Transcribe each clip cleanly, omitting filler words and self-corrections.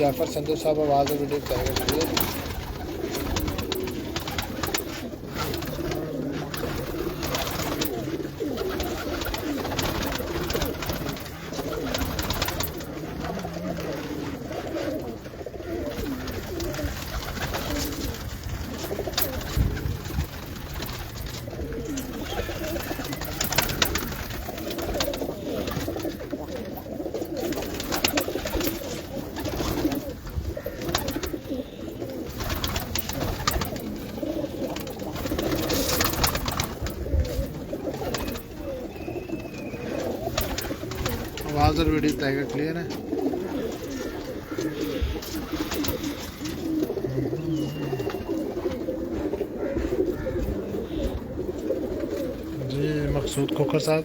जाफर संधू साहब आवाज़ और वीडियो चाहिए। आवाज़ और वीडियो टाइगर क्लियर है। जी मकसूद खोखर साहब,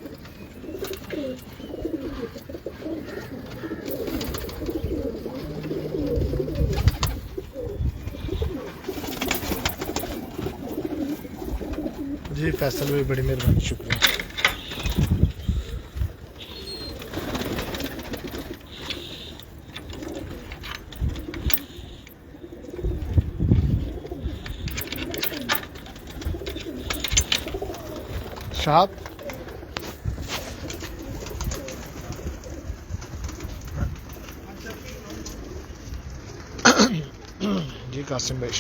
जी फैसल भाई बड़ी मेहरबानी, शुक्रिया। शाह जी कासिम भाई,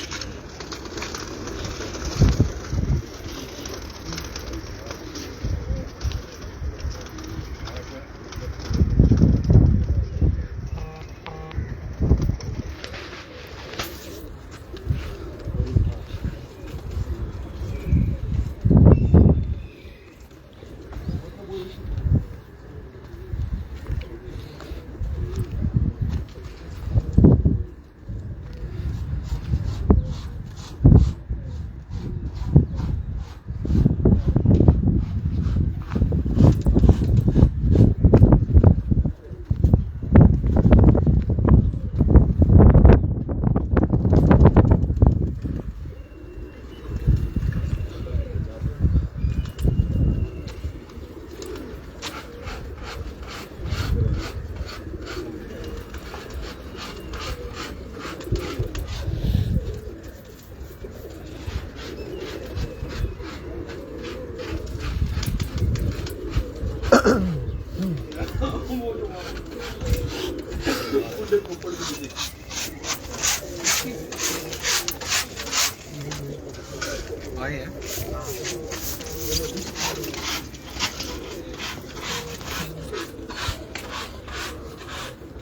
आए हैं।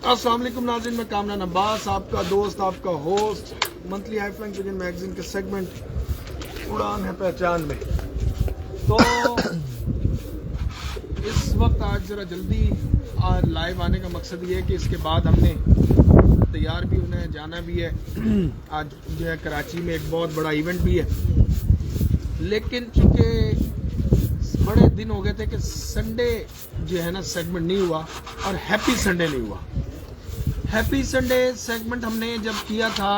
अस्सलाम वालेकुम नाज़रीन, मैं कामरान अब्बास, आपका दोस्त, आपका host, monthly high flying pigeon magazine के सेगमेंट उड़ान है पहचान में। तो इस वक्त आज ज़रा जल्दी लाइव आने का मकसद ये है कि इसके बाद हमने तैयार भी होना है, जाना भी है। आज जो है कराची में एक बहुत बड़ा इवेंट भी है, लेकिन चूँकि बड़े दिन हो गए थे कि संडे जो है ना सेगमेंट नहीं हुआ और हैप्पी संडे नहीं हुआ। हैप्पी संडे सेगमेंट हमने जब किया था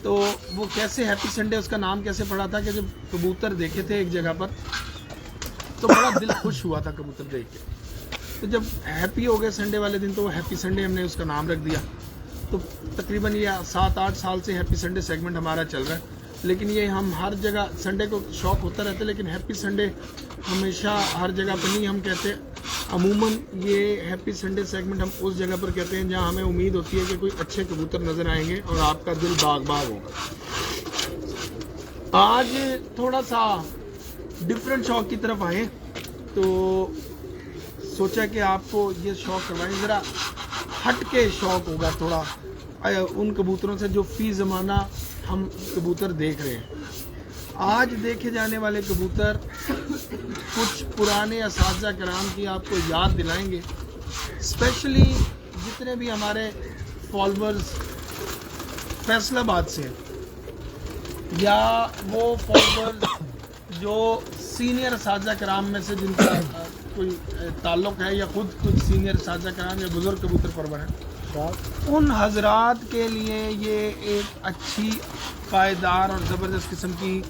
तो वो कैसे हैप्पी संडे, उसका नाम कैसे पड़ा था कि जब कबूतर देखे थे एक जगह पर तो बड़ा दिल खुश हुआ था कबूतर देख के। तो जब हैप्पी हो गए संडे वाले दिन तो हैप्पी संडे हमने उसका नाम रख दिया। तो तकरीबन ये 7-8 साल से हैप्पी संडे सेगमेंट हमारा चल रहा है। लेकिन ये हम हर जगह संडे को शौक होता रहता है, लेकिन हैप्पी संडे हमेशा हर जगह पर नहीं हम कहते। अमूमन ये हैप्पी संडे सेगमेंट हम उस जगह पर कहते हैं जहां हमें उम्मीद होती है कि कोई अच्छे कबूतर नज़र आएंगे और आपका दिल बाग बाग होगा। आज थोड़ा सा डिफरेंट शौक की तरफ आए तो सोचा कि आपको ये शौक करवाएं, ज़रा हट के शौक होगा थोड़ा उन कबूतरों से जो फी ज़माना हम कबूतर देख रहे हैं। आज देखे जाने वाले कबूतर कुछ पुराने असातिज़ा कराम की आपको याद दिलाएंगे, स्पेशली जितने भी हमारे फॉलोअर्स फैसलाबाद से या वो फॉलोअर्स जो सीनियर असातिज़ा कराम में से जिनका कोई ताल्लुक़ है या खुद कुछ सीनियर असातिज़ा कराम या बुज़ुर्ग कबूतर परवर हैं, उन हजरात के लिए ये एक अच्छी पायदार और ज़बरदस्त किस्म की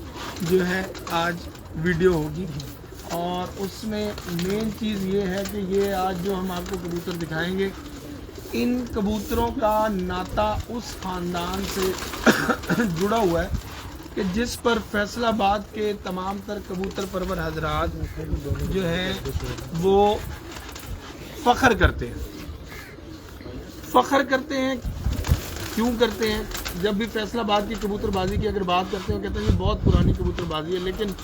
जो है आज वीडियो होगी। और उसमें मेन चीज़ ये है कि ये आज जो हम आपको कबूतर दिखाएंगे इन कबूतरों का नाता उस खानदान से जुड़ा हुआ है कि जिस पर फैसलाबाद के तमाम तर कबूतर परवर हजरात जो हैं वो फ़ख्र करते हैं। फ़ख्र करते हैं क्यों करते हैं? जब भी फैसलाबाद की कबूतरबाजी की अगर बात करते हैं, कहते हैं ये बहुत पुरानी कबूतरबाजी है, लेकिन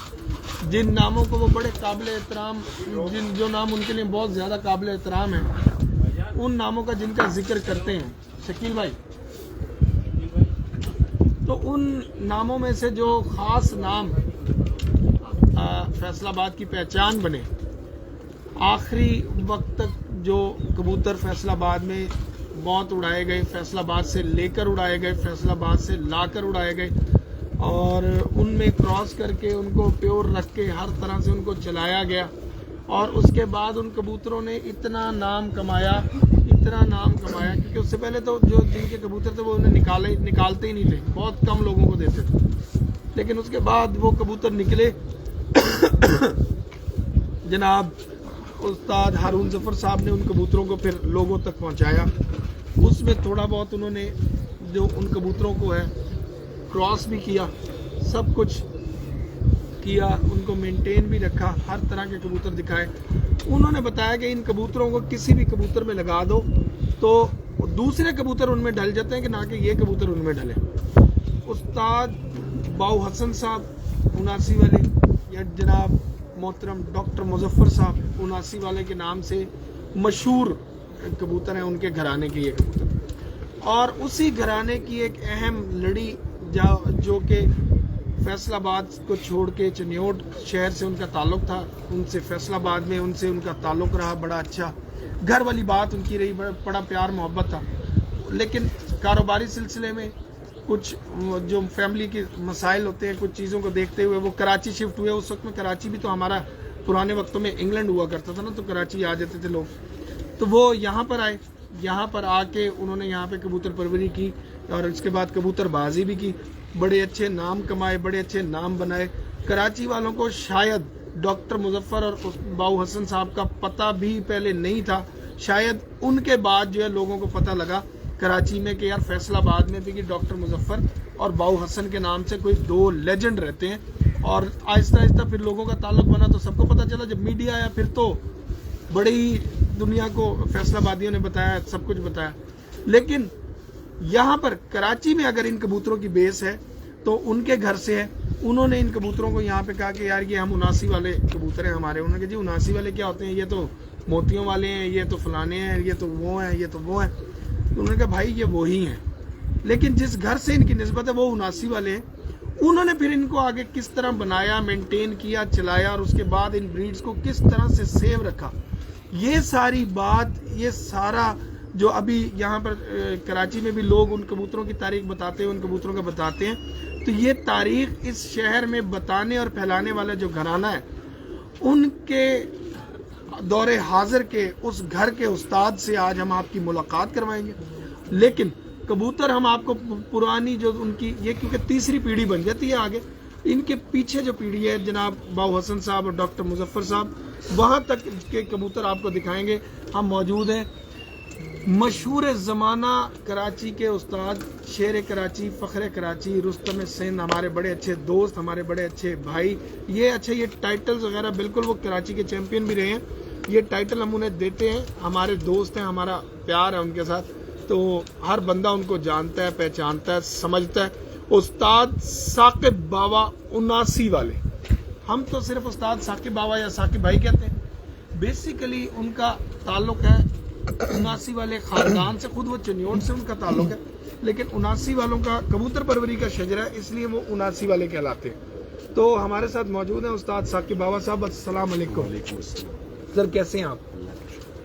जिन नामों को वो बड़े काबिल एहतराम, जो नाम उनके लिए बहुत ज़्यादा काबिल एहतराम है, उन नामों का जिनका जिक्र करते हैं शकील भाई, तो उन नामों में से जो ख़ास नाम फैसलाबाद की पहचान बने, आखिरी वक्त तक जो कबूतर फैसलाबाद में मौत उड़ाए गए, फैसलाबाद से लेकर उड़ाए गए, फैसलाबाद से लाकर उड़ाए गए और उनमें क्रॉस करके उनको प्योर रख के हर तरह से उनको चलाया गया, और उसके बाद उन कबूतरों ने इतना नाम कमाया क्योंकि उससे पहले तो जो जिनके कबूतर थे वो उन्हें निकालते ही नहीं थे, बहुत कम लोगों को देते थे, लेकिन उसके बाद वो कबूतर निकले। जनाब उस्ताद हारून जफर साहब ने उन कबूतरों को फिर लोगों तक पहुंचाया। उसमें थोड़ा बहुत उन्होंने जो उन कबूतरों को है क्रॉस भी किया, सब कुछ किया, उनको मेंटेन भी रखा, हर तरह के कबूतर दिखाए। उन्होंने बताया कि इन कबूतरों को किसी भी कबूतर में लगा दो तो दूसरे कबूतर उनमें ढल जाते हैं कि ना कि ये कबूतर उनमें ढले। उस्ताद बाऊ हसन साहब 79 वाले, या जनाब मोहतरम डॉक्टर मुजफ्फर साहब 79 वाले के नाम से मशहूर कबूतर हैं, उनके घराने के ये कबूतर, और उसी घराने की एक अहम लड़ी जो कि फैसलाबाद को छोड़ के चनियोट शहर से उनका ताल्लुक था, उनसे फैसलाबाद में उनसे उनका ताल्लुक रहा, बड़ा अच्छा घर वाली बात उनकी रही, बड़ा प्यार मोहब्बत था। लेकिन कारोबारी सिलसिले में कुछ जो फैमिली के मसाइल होते हैं, कुछ चीज़ों को देखते हुए वो कराची शिफ्ट हुए। उस वक्त में कराची भी तो हमारा पुराने वक्तों में इंग्लैंड हुआ करता था ना, तो कराची आ जाते थे लोग, तो वो यहाँ पर आए। यहाँ पर आके उन्होंने यहाँ पे कबूतर परवरी की और उसके बाद कबूतरबाजी भी की, बड़े अच्छे नाम कमाए, बड़े अच्छे नाम बनाए। कराची वालों को शायद डॉक्टर मुजफ्फर और बाऊ हसन साहब का पता भी पहले नहीं था, शायद उनके बाद जो है लोगों को पता लगा कराची में कि यार फैसलाबाद में भी डॉक्टर मुजफ्फर और बाऊ हसन के नाम से कोई दो लेजेंड रहते हैं। और आहिस्ता आहिस्ता फिर लोगों का ताल्लुक बना, तो सबको पता चला। जब मीडिया आया फिर तो बड़ी दुनिया को फैसलाबादियों ने बताया, सब कुछ बताया। लेकिन यहाँ पर कराची में अगर इन कबूतरों की बेस है तो उनके घर से है। उन्होंने इन कबूतरों को यहाँ पे कहा कि यार ये हम 79 वाले कबूतर हैं हमारे। उन्होंने कहा जी 79 वाले क्या होते हैं, ये तो मोतियों वाले हैं, ये तो फलाने हैं, ये तो वो हैं, ये तो वो हैं। तो उन्होंने कहा भाई ये वही हैं, लेकिन जिस घर से इनकी निस्बत है वो 79 वाले हैं। उन्होंने फिर इनको आगे किस तरह बनाया, मेंटेन किया, चलाया, और उसके बाद इन ब्रीड्स को किस तरह से सेव रखा, ये सारी बात, ये सारा जो अभी यहाँ पर कराची में भी लोग उन कबूतरों की तारीख बताते हैं, उन कबूतरों का बताते हैं, तो ये तारीख इस शहर में बताने और फैलाने वाला जो घराना है, उनके दौरे हाजिर के उस घर के उस्ताद से आज हम आपकी मुलाकात करवाएंगे। लेकिन कबूतर हम आपको पुरानी जो उनकी, ये क्योंकि तीसरी पीढ़ी बन जाती है आगे, इनके पीछे जो पीढ़ी है जनाब बाऊ हसन साहब और डॉक्टर मुजफ्फर साहब, वहाँ तक के कबूतर आपको दिखाएंगे। हम मौजूद हैं मशहूर ज़माना कराची के उस्ताद, शेर कराची, फ़ख्र कराची, रुस्तम सिंध, हमारे बड़े अच्छे दोस्त, हमारे बड़े अच्छे भाई। ये अच्छा, ये टाइटल्स वगैरह बिल्कुल वो कराची के चैम्पियन भी रहे हैं, ये टाइटल हम उन्हें देते हैं, हमारे दोस्त हैं, हमारा प्यार है उनके साथ, तो हर बंदा उनको जानता है, पहचानता है, समझता है। उस्ताद साकिब बावा 79 वाले, हम तो सिर्फ उस्ताद साकिब बावा या साकिब भाई कहते हैं। बेसिकली उनका ताल्लुक है 79 वाले खानदान से, खुद वो चनियोट से उनका ताल्लुक है, लेकिन 79 वालों का कबूतर परवरी का शजरा है, इसलिए वो 79 वाले कहलाते हैं। तो हमारे साथ मौजूद हैं उस्ताद साकिब बावा साहब। अस्सलाम वालेकुम सर, कैसे हैं आप?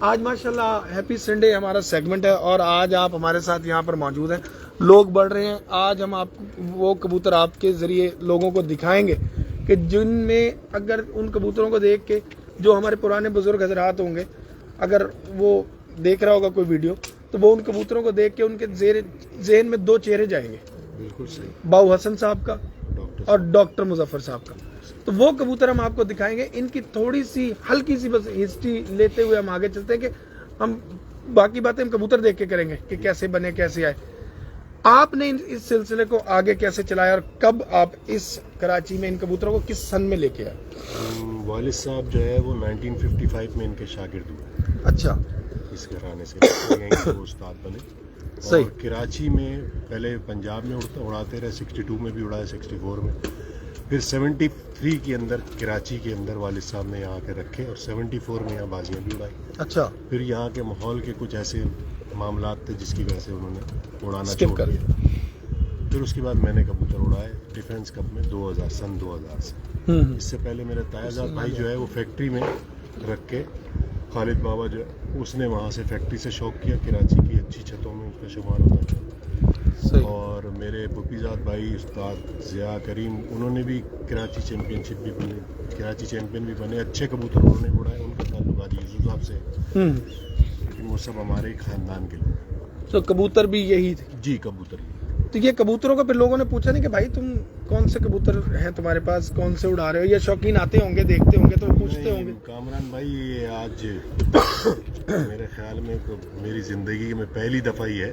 आज माशाल्लाह हैप्पी संडे हमारा सेगमेंट है और आज आप हमारे साथ यहाँ पर मौजूद हैं, लोग बढ़ रहे हैं। आज हम आपको वो कबूतर आपके ज़रिए लोगों को दिखाएंगे कि जिनमें अगर उन कबूतरों को देख के जो हमारे पुराने बुजुर्ग हजरात होंगे, अगर वो देख रहा होगा कोई वीडियो, तो वो उन कबूतरों को देख के उनके ज़हन में दो चेहरे जाएंगे, बिल्कुल सही, बाऊ हसन साहब का और डॉक्टर मुजफ्फर साहब का। तो वो कबूतर हम आपको दिखाएंगे। इनकी थोड़ी सी हल्की सी बस हिस्ट्री लेते हुए हम आगे चलते हैं कि हम बाकी बातें हम कबूतर देख के करेंगे कि कैसे बने, कैसे आए। आपने इस सिलसिले को आगे कैसे चलाया और कब आप इस कराची में इन कबूतरों को किस सन में लेके आए? वालिद साहब जो है वो 1955 में इनके शागिर्द हुए। अच्छा, इस घराने से यहीं से वो उस्ताद बने। सही। और कराची में पहले पंजाब में उड़ाते रहे, 62 में भी उड़ाए, 64 में, फिर 73 के अंदर कराची के अंदर वालिद साहब ने यहाँ के रखे और 74 में यहाँ बाजियाँ भी उड़ाई। अच्छा, फिर यहाँ के माहौल के कुछ ऐसे मामलात थे जिसकी वजह से उन्होंने उड़ाना स्किप छोड़ कर दिया। फिर उसके बाद मैंने कबूतर उड़ाए डिफेंस कप में 2000 से। इससे पहले मेरे तायाजाद भाई जो है वो फैक्ट्री में रख के, खालिद बाबा जो उसने वहाँ से फैक्ट्री से शौक किया, कराची की अच्छी छतों में उसका शुमार होता था। और मेरे पुपीजाद भाई उस्ताद ज़िया करीम, उन्होंने भी कराची चैम्पियनशिप भी बने, कराची चैम्पियन भी बने। अच्छे कबूतर उन्होंने भी उड़ाए, उनका ताल्लुक आज यूसुफ साहब से, लेकिन वो सब हमारे ही खानदान के लोग। तो कबूतर भी यही थे? जी, कबूतर ही। तो ये कबूतरों को फिर लोगों ने पूछा नहीं कि भाई तुम कौन से कबूतर हैं तुम्हारे पास, कौन से उड़ा रहे हो? ये शौकीन आते होंगे, देखते होंगे तो पूछते होंगे? कामरान भाई, ये आज मेरे ख्याल में तो मेरी ज़िंदगी में पहली दफ़ा ही है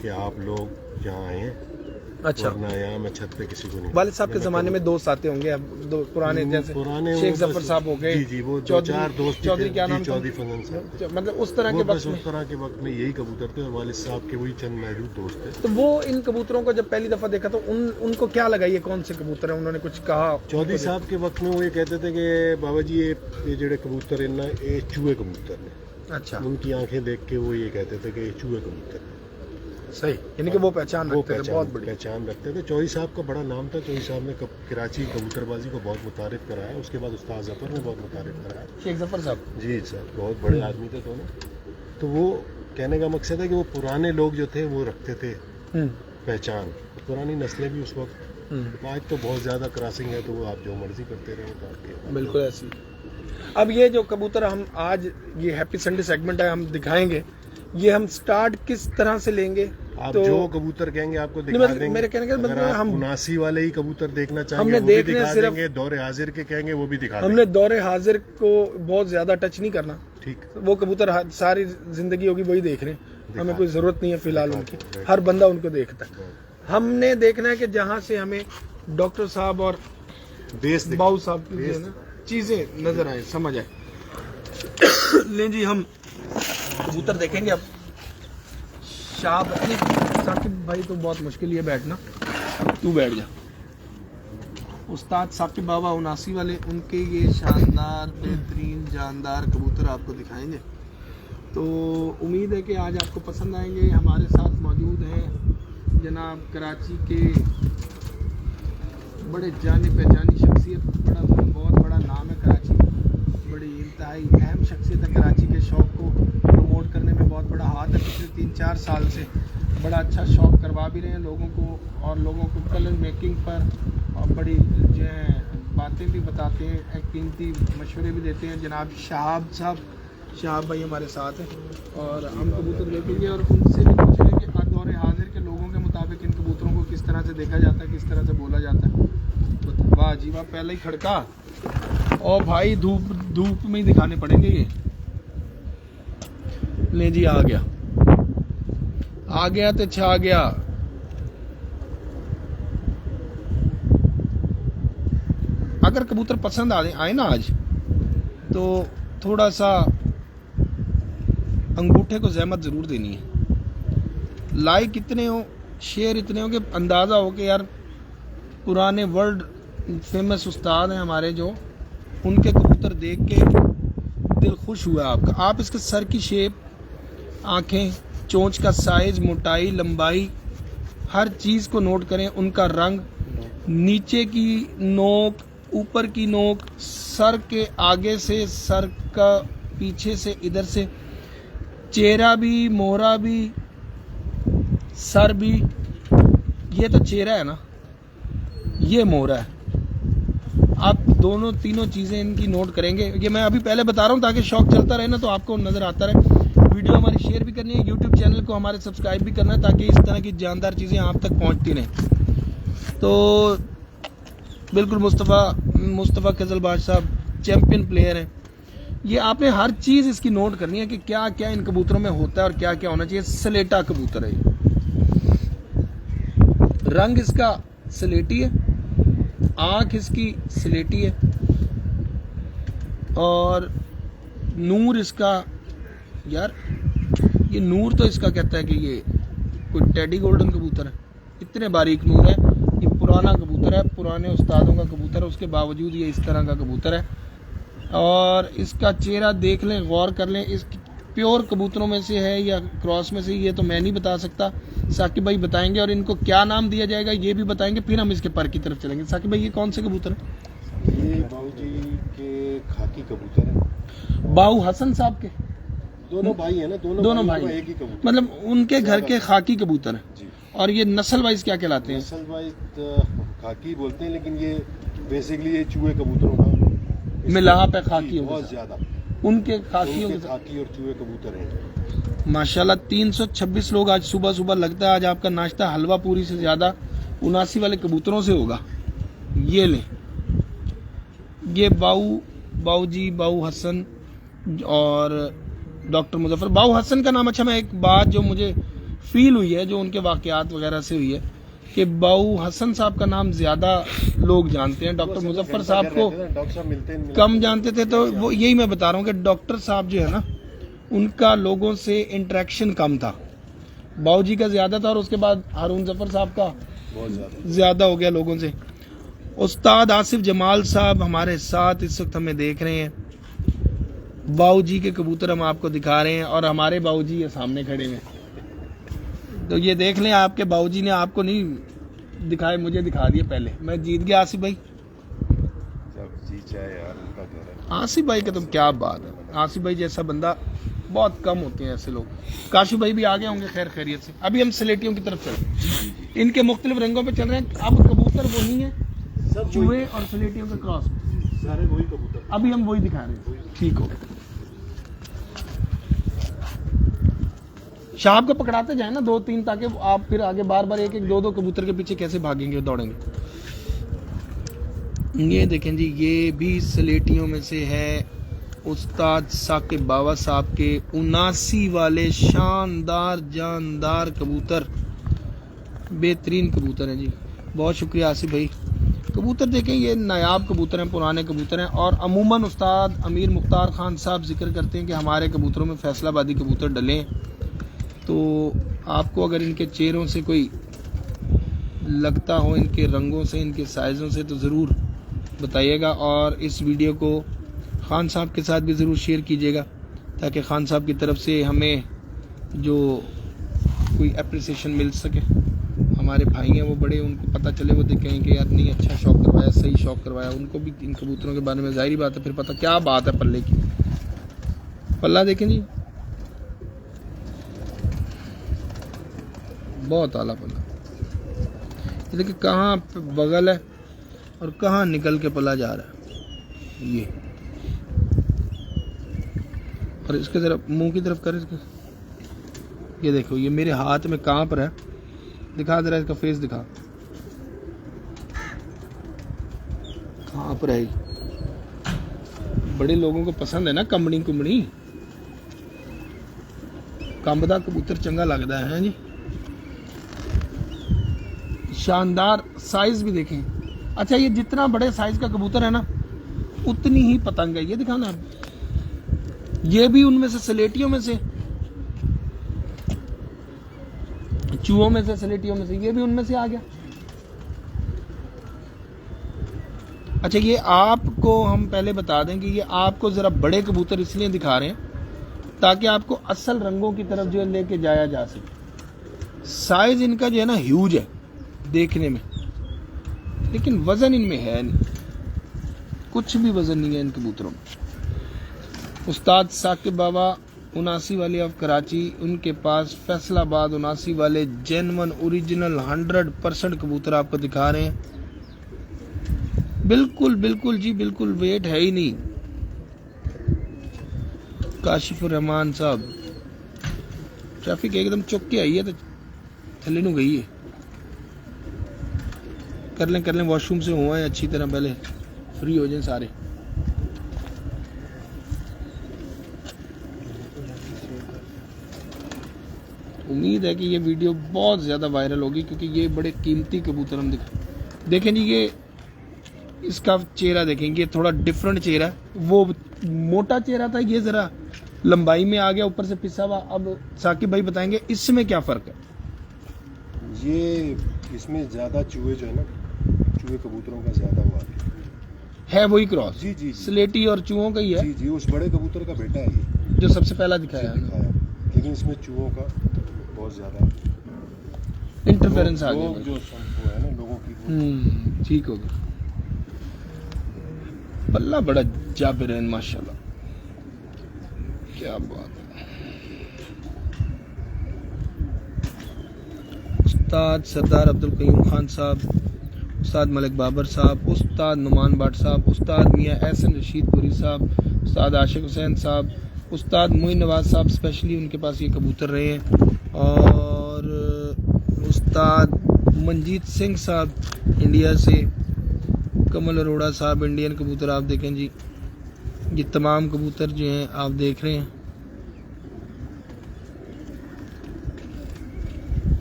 कि आप लोग यहाँ आए हैं। अच्छा, वरना यहाँ मैं छत पे किसी को नहीं। वालिद साहब के ज़माने में दोस्त आते होंगे, अब दो पुराने, जैसे शेख जफर साहब हो गए, जी, वो चार दोस्त, चौधरी क्या नाम, चौधरी फजल साहब, मतलब उस तरह के वक्त में, उस तरह के वक्त में यही कबूतर थे और वालिद साहब के वही चंद महदूद दोस्त थे। तो वो इन कबूतरों को जब पहली दफा देखा तो उनको क्या लगा, ये कौन से कबूतर है? उन्होंने कुछ कहा? चौधरी साहब के वक्त में वो ये कहते थे कि बाबा जी ये जेड़े कबूतर है ना, ये चूहे कबूतर ने। अच्छा, उनकी आंखें देख के वो ये कहते थे कि ये चूहे कबूतर। सही, यानी कि वो पहचान रखते थे, बहुत बढ़िया पहचान रखते थे। चौधरी साहब का बड़ा नाम था। चौधरी साहब ने कराची कबूतरबाजी को बहुत मुतारिफ कराया। उसके बाद उस्ताद जफर ने बहुत मुतारिफ कराया। शेख जफर साहब, जी सर, बहुत बड़े आदमी थे दोनों। तो वो कहने का मकसद है कि वो पुराने लोग जो थे वो रखते थे पहचान, पुरानी नस्लें भी उस वक्त। आज तो बहुत ज़्यादा क्रॉसिंग है, तो वो आप जो मर्जी करते रहे तो आपके बिल्कुल ऐसी। अब ये जो कबूतर हम आज, ये हैप्पी संडे सेगमेंट है, हम दिखाएंगे, ये हम स्टार्ट किस तरह से लेंगे? आप तो जो कबूतर कहेंगे आपको दिखा देंगे। मेरे कहने का मतलब हम 79 वाले ही कबूतर देखना चाहेंगे हमने वो भी देखने दिखा सिर्फ देंगे, दौरे हाजिर के कहेंगे वो भी दिखा देंगे। हमने दौरे हाजिर को बहुत ज्यादा टच नहीं करना, ठीक। वो कबूतर सारी जिंदगी होगी वही देख रहे हैं, हमें कोई जरूरत नहीं है फिलहाल उनकी, हर बंदा उनको देखता है। हमने देखना है कि जहाँ से हमें डॉक्टर साहब और बाबू साहब की चीजें नजर आए, समझ आए। लें जी, हम कबूतर देखेंगे अब। साकिब भाई तो बहुत मुश्किल है बैठना, तू बैठ जा। उस्ताद साकिब बाबा 79 वाले, उनके ये शानदार बेहतरीन जानदार कबूतर आपको दिखाएंगे। तो उम्मीद है कि आज आपको पसंद आएंगे। हमारे साथ मौजूद हैं जनाब कराची के बड़े जाने पहचानी शख्सियत, बहुत बड़ा नाम है कराची में, बड़ी इंतहाई अहम शख्सियत है कराची के शौक़ को प्रमोट करने में, बहुत बड़ा हाथ है। पिछले 3-4 साल से बड़ा अच्छा शौक़ करवा भी रहे हैं लोगों को, और लोगों को कलर मेकिंग पर और बड़ी जो है बातें भी बताते हैं, कीमती मशवरे भी देते हैं। जनाब शहाब भाई हमारे साथ हैं और हम कबूतर देखेंगे और उनसे भी पूछेंगे कि दौरे हाजिर के लोगों के मुताबिक इन कबूतरों को किस तरह से देखा जाता है, किस तरह से बोला जाता है। तो वाह जी वाह, पहले ही खड़का, और भाई धूप में ही दिखाने पड़ेंगे ये। ले जी, आ गया तो छा गया। अगर कबूतर पसंद आए ना आज, तो थोड़ा सा अंगूठे को जहमत जरूर देनी है। लाइक इतने हो, शेयर इतने हो कि अंदाजा हो कि यार पुराने वर्ल्ड फेमस उस्ताद हैं हमारे, जो उनके कबूतर देख के दिल खुश हुआ आपका। आप इसके सर की शेप, आंखें, चोंच का साइज, मोटाई, लंबाई, हर चीज़ को नोट करें। उनका रंग, नीचे की नोक, ऊपर की नोक, सर के आगे से, सर का पीछे से, इधर से, चेहरा भी, मोहरा भी, सर भी। ये तो चेहरा है ना, ये मोहरा है। आप दोनों तीनों चीज़ें इनकी नोट करेंगे। ये मैं अभी पहले बता रहा हूँ ताकि शौक चलता रहे ना, तो आपको नज़र आता रहे। वीडियो हमारी शेयर भी करनी है, यूट्यूब चैनल को हमारे सब्सक्राइब भी करना है, ताकि इस तरह की जानदार चीज़ें आप तक पहुँचती रहें। तो बिल्कुल मुस्तफ़ा कजल बादशाह चैम्पियन प्लेयर हैं, ये आपने हर चीज इसकी नोट करनी है कि क्या क्या इन कबूतरों में होता है और क्या क्या होना चाहिए। स्लेटा कबूतर है ये, रंग इसका स्लेटी है, आंख इसकी स्लेटी है, और नूर इसका, यार ये नूर तो इसका कहता है कि ये कोई टेडी गोल्डन कबूतर है, इतने बारीक नूर है। ये पुराना कबूतर है, पुराने उस्तादों का कबूतर है, उसके बावजूद ये इस तरह का कबूतर है। और इसका चेहरा देख लें, गौर कर लें, इस प्योर कबूतरों में से है या क्रॉस में से, ये तो मैं नहीं बता सकता, साकिब भाई बताएंगे। और इनको क्या नाम दिया जाएगा ये भी बताएंगे, फिर हम इसके पर की तरफ चलेंगे। साकिब भाई ये कौन से कबूतर है? ये बाबूजी के खाकी कबूतर है, बाऊ हसन साहब के दोनों भाई है ना, दोनों भाई एक ही कबूतर, मतलब उनके घर के खाकी कबूतर है। जी। और ये नस्ल वाइज क्या कहलाते हैं? नस्ल वाइज खाकी बोलते हैं, लेकिन ये बेसिकली ये चूहे कबूतरों का मिलाप है खाकी, बहुत ज्यादा उनके खाकियों के खाकी और चूहे कबूतर हैं। माशाल्लाह 326 लोग आज सुबह सुबह, लगता है आज आपका नाश्ता हलवा पूरी से ज्यादा 79 वाले कबूतरों से होगा। ये ले, ये बाऊ जी, बाऊ हसन और डॉक्टर मुजफ्फर। बाऊ हसन का नाम, अच्छा मैं एक बात जो मुझे फील हुई है, जो उनके वाकयात वगैरह से हुई है, कि बाऊ हसन साहब का नाम ज्यादा लोग जानते हैं, डॉक्टर मुजफ्फर साहब को डॉक्टर साहब मिलते कम जानते थे। तो वो यही मैं बता रहा हूँ कि डॉक्टर साहब जो है ना, उनका लोगों से इंटरेक्शन कम था, बाऊ जी का ज्यादा था, और उसके बाद हारून जफर साहब का बहुत ज्यादा हो गया लोगों से। उस्ताद आसिफ जमाल साहब हमारे साथ इस वक्त हमें देख रहे हैं। बाऊ जी के कबूतर हम आपको दिखा रहे हैं, और हमारे बाऊ जी ये सामने खड़े हैं। तो ये देख लें, आपके बाऊ जी ने आपको नहीं दिखाए, मुझे दिखा दिए पहले। मैं जीत गया आसिफ भाई। जी यार, उनका घर है। आसिफ भाई का तो क्या बात है, आसिफ भाई जैसा बंदा बहुत कम होते हैं ऐसे लोग। काशिफ भाई भी आ गए होंगे खैर खैरियत से। अभी हम स्लेटियों की तरफ चल रहे हैं, इनके मुख्तलिफ रंगों पे चल रहे हैं। अब कबूतर वही है, चूहे और स्लेटियों के क्रॉस, सारे वही कबूतर, अभी हम वही दिखा रहे हैं। ठीक हो, शाह को पकड़ाते जाए ना 2-3, ताकि आप फिर आगे बार बार एक 2-2 कबूतर के पीछे कैसे भागेंगे, दौड़ेंगे। ये देखें जी, ये भी स्लेटियों में से है, उस्ताद साकिब बावा साहब के 79 वाले शानदार जानदार कबूतर, बेहतरीन कबूतर हैं जी। बहुत शुक्रिया आसिफ भाई। कबूतर देखें, ये नायाब कबूतर हैं, पुराने कबूतर हैं। और अमूमन उस्ताद अमीर मुख्तार खान साहब जिक्र करते हैं कि हमारे कबूतरों में फैसलाबादी कबूतर डलें। तो आपको अगर इनके चेहरों से कोई लगता हो, इनके रंगों से, इनके साइज़ों से, तो ज़रूर बताइएगा। और इस वीडियो को खान साहब के साथ भी ज़रूर शेयर कीजिएगा, ताकि खान साहब की तरफ से हमें जो कोई अप्रिसिएशन मिल सके। हमारे भाई हैं वो बड़े, उनको पता चले, वो देखें कि यार नहीं अच्छा शौक करवाया, सही शौक करवाया। उनको भी इन कबूतरों के बारे में ज़ाहिर बात है फिर पता क्या बात है पल्ले की। पल्ला देखें जी, बहुत आला पल्ला। ये देखिए कहाँ बगल है और कहाँ निकल के पला जा रहा है ये। और इसके तरफ मुंह की तरफ कर, इसके ये देखो, ये मेरे हाथ में कांप रहा है। दिखा दे रहा है, इसका फेस दिखा, कांप रहा है। बड़े लोगों को पसंद है ना कंबनी कुंबड़ी, कंबदा कबूतर चंगा लगता है जी। शानदार साइज भी देखें। अच्छा, ये जितना बड़े साइज का कबूतर है ना, उतनी ही पतंग है। ये दिखाना, ये भी उनमें से, स्लेटियों में से, चूहों में से, स्लेटियों में से, ये भी उनमें से आ गया। अच्छा, ये आपको हम पहले बता दें कि ये आपको जरा बड़े कबूतर इसलिए दिखा रहे हैं ताकि आपको असल रंगों की तरफ जो है लेके जाया जा सके। साइज इनका जो है ना ह्यूज है देखने में, लेकिन वजन इनमें है नहीं, कुछ भी वजन नहीं है इन कबूतरों में। उस्ताद साकिब बाबा 79 वाले ऑफ कराची, उनके पास फैसलाबाद 79 वाले जेन्युइन ओरिजिनल 100% कबूतर आपको दिखा रहे हैं। बिल्कुल बिल्कुल जी, बिल्कुल वेट है ही नहीं। काशिफुर रहमान साहब, ट्रैफिक एकदम चुक के आई है तो थले नू गई है। कर लें वॉशरूम से हुआ है अच्छी तरह, पहले फ्री हो जाए सारे। उम्मीद है कि ये वीडियो बहुत ज़्यादा वायरल होगी, क्योंकि ये बड़े कीमती कबूतर हम देखें जी। ये इसका चेहरा देखेंगे, थोड़ा डिफरेंट चेहरा है। वो मोटा चेहरा था, ये ज़रा लंबाई में आ गया, ऊपर से पिसा हुआ। अब साकिब भाई बताएंगे इसमें क्या फ़र्क है। ये इसमें ज़्यादा चूहे जो है ना, चूहे कबूतरों का ज़्यादा हुआ है वही क्रॉस। जी जी जी स्लेटी और चूहों का ही है। जी जी, उस बड़े कबूतर का बेटा है ये, जो सबसे पहला दिखाया है, लेकिन इसमें चूहों का बहुत ज़्यादा इंटरफेरेंस आ लोग गया जो वो है ना, लोगों की ठीक हो गया। पल्ला बड़ा जाबिर है माशाल्लाह, क्या बात है। उस्ताद सरदार अब्दुल कयूम खान साहब, उस्ताद मलिक बाबर साहब, उस्ताद नुमान बाट साहब, उस्ताद मियाँ एहसन रशीद पुरी साहब, उस्ताद आशिक हुसैन साहब, उस्ताद मोइन नवाज साहब, स्पेशली उनके पास ये कबूतर रहे हैं, और उस्ताद मंजीत सिंह साहब इंडिया से, कमल अरोड़ा साहब इंडियन कबूतर। आप देखें जी, ये तमाम कबूतर जो हैं आप देख रहे हैं।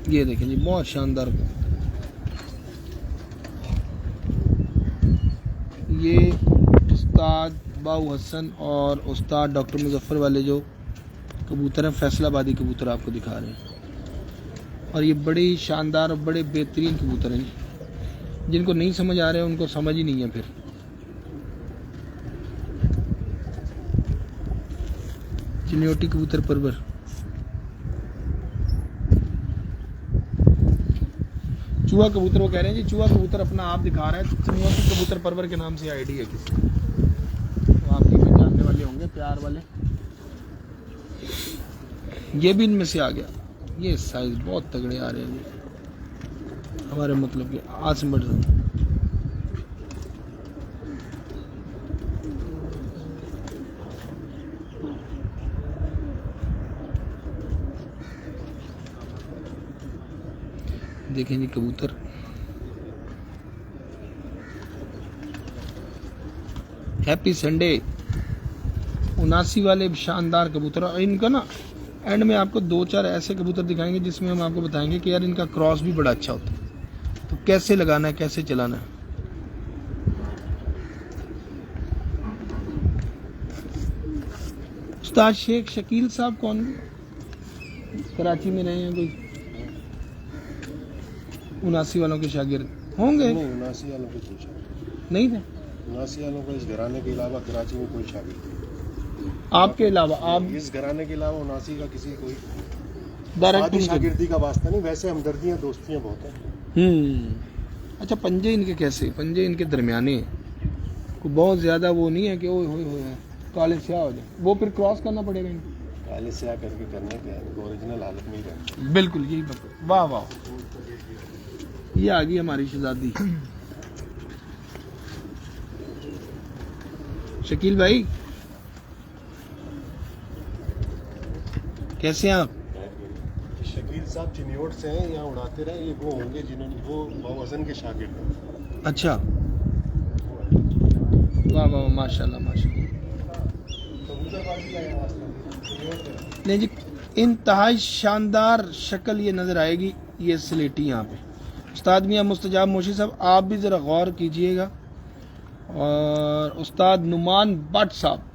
ये देखें जी, बहुत शानदार कबूतर। ये उस्ताद बाऊ हसन और उस्ताद डॉक्टर मुजफ्फर वाले जो कबूतर हैं, फैसलाबादी कबूतर आपको दिखा रहे हैं। और ये बड़े ही शानदार और बड़े बेहतरीन कबूतर हैं। जिनको नहीं समझ आ रहे हैं उनको समझ ही नहीं है फिर। चिन्योटी कबूतर परवर, चूहा कबूतर, वो कह रहे हैं जी चूहा कबूतर अपना आप दिखा रहा है। चिन्योटी कबूतर परवर के नाम से आईडी है किसी, तो आप भी जानने वाले होंगे प्यार वाले। ये भी इनमें से आ गया। ये साइज बहुत तगड़े आ रहे हैं जी, हमारे मतलब के आसम बढ़ रहे। देखें जी कबूतर, हैप्पी संडे। 79 वाले शानदार कबूतर। और इनका ना एंड में आपको 2-4 ऐसे कबूतर दिखाएंगे जिसमें हम आपको बताएंगे कि यार इनका क्रॉस भी बड़ा अच्छा होता है, तो कैसे लगाना है, कैसे चलाना है। उस्ताद शेख शकील साहब कौन, कराची में रहे हैं कोई, 79 वालों के शागिर्द होंगे। नहीं, 79 वालों के कोई शागिर्द नहीं थे। 79 वालों का इस घराने के अलावा कराची में कोई शागिर्द नहीं। आपके अलावा, आप इस घराने के अलावा 79 का किसी कोई डायरेक्ट शागिर्दी का वास्ता नहीं, वैसे हमदर्दियां दोस्तियां बहुत हैं। अच्छा, पंजे इनके कैसे, पंजे इनके दरमियाने हैं, कोई बहुत ज्यादा वो नहीं है कि ओए होए होए काले स्याह हो जाए, वो फिर क्रॉस करना पड़ेगा इनको। काले स्याह करके करने के इनको ओरिजिनल हालत में ही रहना। बिल्कुल यही बात। वाह वाह, ये आ गई हमारी शहजादी। शकील भाई कैसे हैं आप? शकील साहब चिन्योट से हैं, यहाँ उड़ाते रहे। ये वो होंगे जिन्होंने, वो बाबू हसन के शागिर्द हैं। अच्छा, वाह वाह, माशाल्लाह माशाल्लाह। नहीं जी, इंतहाई शानदार शक्ल ये नज़र आएगी, ये स्लेटी यहाँ पे। उस्ताद मियाँ मुस्तजाब मोशी साहब, आप भी ज़रा गौर कीजिएगा। और उस्ताद नुमान भट्ट साहब,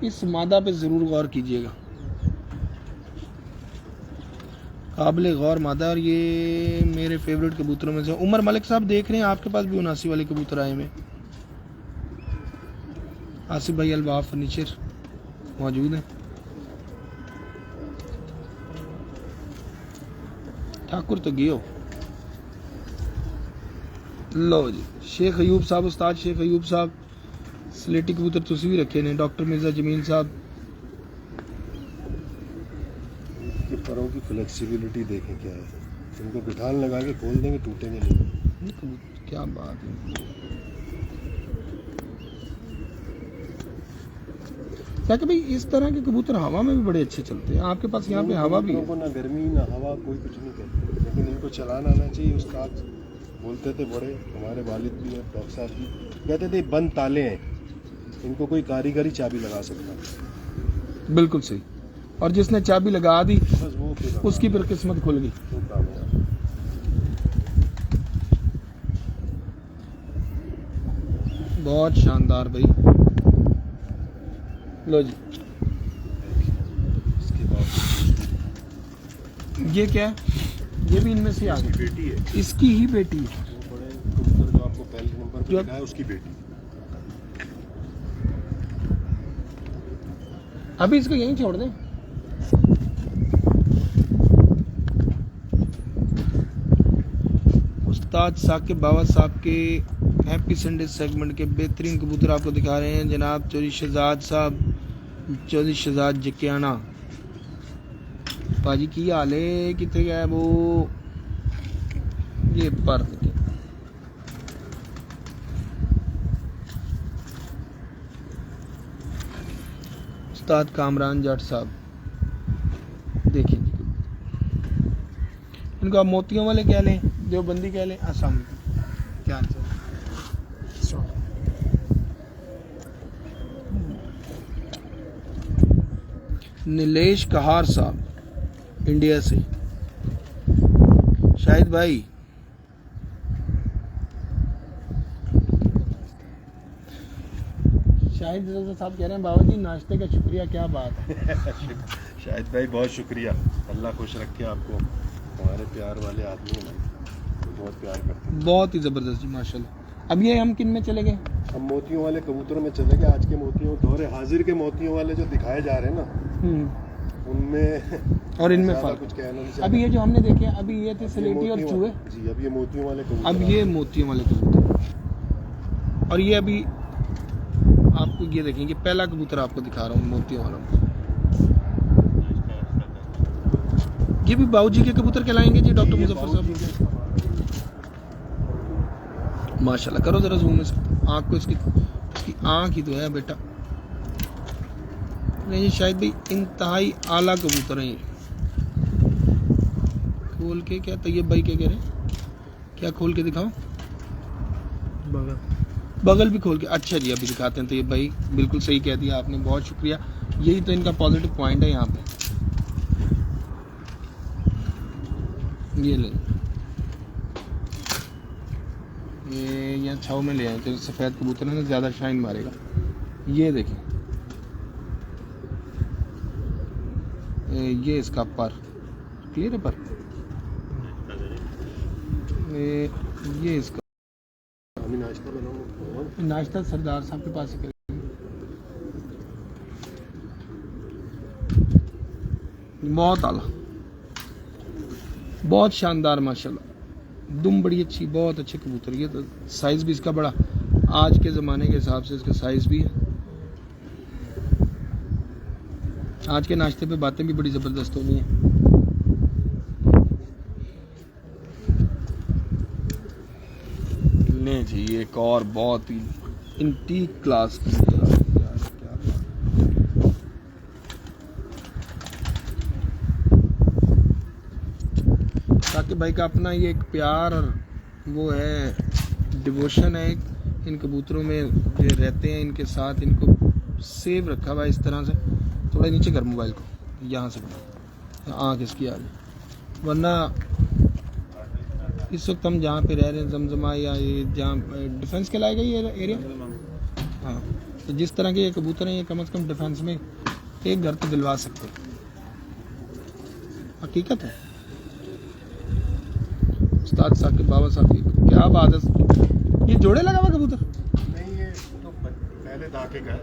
इस मादा पे ज़रूर गौर कीजिएगा, काबिल गौर मादा। और ये मेरे फेवरेट कबूतरों में से। उमर मलिक साहब देख रहे हैं, आपके पास भी 79 वाले कबूतर आए हुए। आसिफ भाई अलवाफ फर्नीचर मौजूद हैं। ठाकुर तो गियो। लो जी, शेख अयूब साहब, उस्ताद शेख अयूब साहब, स्लेटी कबूतर तुसी भी रखे ने। डॉक्टर मिर्जा जमील साहब, ये परों की फ्लेक्सिबिलिटी देखें क्या है, इनको बिठान लगा के खोल देंगे, टूटेंगे नहीं। क्या बात है। क्या कि भाई इस तरह के कबूतर हवा में भी बड़े अच्छे चलते हैं। आपके पास यहाँ पे हवा भी है। ना गर्मी ना हवा, कोई कुछ नहीं कहते, लेकिन इनको चलाना आना चाहिए। उस्ताद बोलते थे बड़े, हमारे वालिद भी और डॉक्टर साहब भी कहते थे बंद ताले हैं, इनको कोई कारीगरी चाबी लगा सकता है। बिल्कुल सही। और जिसने चाबी लगा दी बस वो फिर उसकी फिर किस्मत खुल गई। वो कामयाब। बहुत शानदार भाई। लो जी, इसके बाद ये क्या है? ये भी इनमें से आ इसकी गई, बेटी है, इसकी ही बेटी है। वो बड़े कबूतर जो आपको पहले नंबर पे जो- लिखा है उसकी बेटी। अभी इसको यहीं छोड़ दें। उस्ताद साकिब बाबा साहब के हैप्पी संडे सेगमेंट के बेहतरीन कबूतर आपको दिखा रहे हैं जनाब चौधरी शहजाद साहब, चौधरी शहजाद जकियाना। पाजी की हाल है, कितने गया है वो? ये पर देखिए, उस्ताद कामरान जट साहब देखिए जी, इनको आप मोतियों वाले कह लें, देवबंदी कह लें, असम क्या आंसर? नीलेश कहार साहब इंडिया से। शाहिद भाई शाहिद रजा साहब कह रहे हैं बाबा जी नाश्ते का शुक्रिया, क्या बात है। शाहिद भाई बहुत शुक्रिया, अल्लाह खुश रखे आपको। हमारे प्यार वाले आदमी हैं भाई, बहुत प्यार करते हैं। बहुत ही जबरदस्त जी माशाल्लाह। अब ये हम किन में चले गए? हम मोतियों वाले कबूतरों में चले गए। आज के मोतियों, दौरे हाजिर के मोतियों वाले जो दिखाए जा रहे हैं ना, उनमें और इनमें ज़्यादा फर्क। कुछ कहना नहीं चाहता। अभी ये जो हमने देखे अभी ये थे स्लेटी और मोतियों- चूहे, जी, अब ये मोतियों वाले कबूतर अब आ ये गए। मोतियों वाले कबूतर। और ये अभी आपको ये देखेंगे, पहला कबूतर आपको दिखा रहा हूँ मोतियों वाला। ये भी बाबूजी के कबूतर कहलाएंगे जी डॉक्टर ये मुजफ्फर बाबूजी साहब। माशाल्लाह, करो जरा जूम इस आँख को, इसकी आँख ही तो है बेटा। नहीं शायद भी इंतहाई आला कबूतर हैं ये। खोल के क्या तैयब भाई क्या कह रहे हैं? क्या खोल के दिखाओ? बगल भी खोल के। अच्छा जी, अभी दिखाते हैं तैयब भाई, बिल्कुल सही कह दिया आपने, बहुत शुक्रिया। यही तो इनका पॉजिटिव पॉइंट है यहाँ पे। ये ले, ये यहाँ छाव में ले आए तो सफ़ेद कबूतर है ना, ज़्यादा शाइन मारेगा। ये देखें, ये इसका पर क्लियर है, पर ये इसका हमें नाश्ता बनाऊंगा। नाश्ता सरदार साहब के पास ही करेंगे। बहुत आला, बहुत शानदार माशाल्लाह। दुम बड़ी अच्छी, बहुत अच्छे कबूतर। ये तो साइज़ भी इसका बड़ा, आज के ज़माने के हिसाब से इसका साइज़ भी है। आज के नाश्ते पे बातें भी बड़ी ज़बरदस्त हो गई हैं। ले जी, एक और बहुत ही इंटीक क्लास कबूतर। साकिब भाई का अपना ये एक प्यार और वो है, डिवोशन है एक इन कबूतरों में जो रहते हैं, इनके साथ इनको सेव रखा हुआ है इस तरह से। थोड़ा नीचे कर मोबाइल को, यहाँ से बना आँख इसकी आ गई। वरना इस वक्त हम जहाँ पे रह रहे हैं जमजमा या ये जहाँ डिफेंस के लाएगा ये एरिया, हाँ, तो जिस तरह के ये कबूतर हैं ये कम से कम डिफेंस में एक घर तो दिलवा सकते हैं। हकीकत है। उस्ताद साकिब बाबा साहब की क्या बात है। ये जोड़े लगा हुआ कबूतर? नहीं, ये तो पहले दाके का है,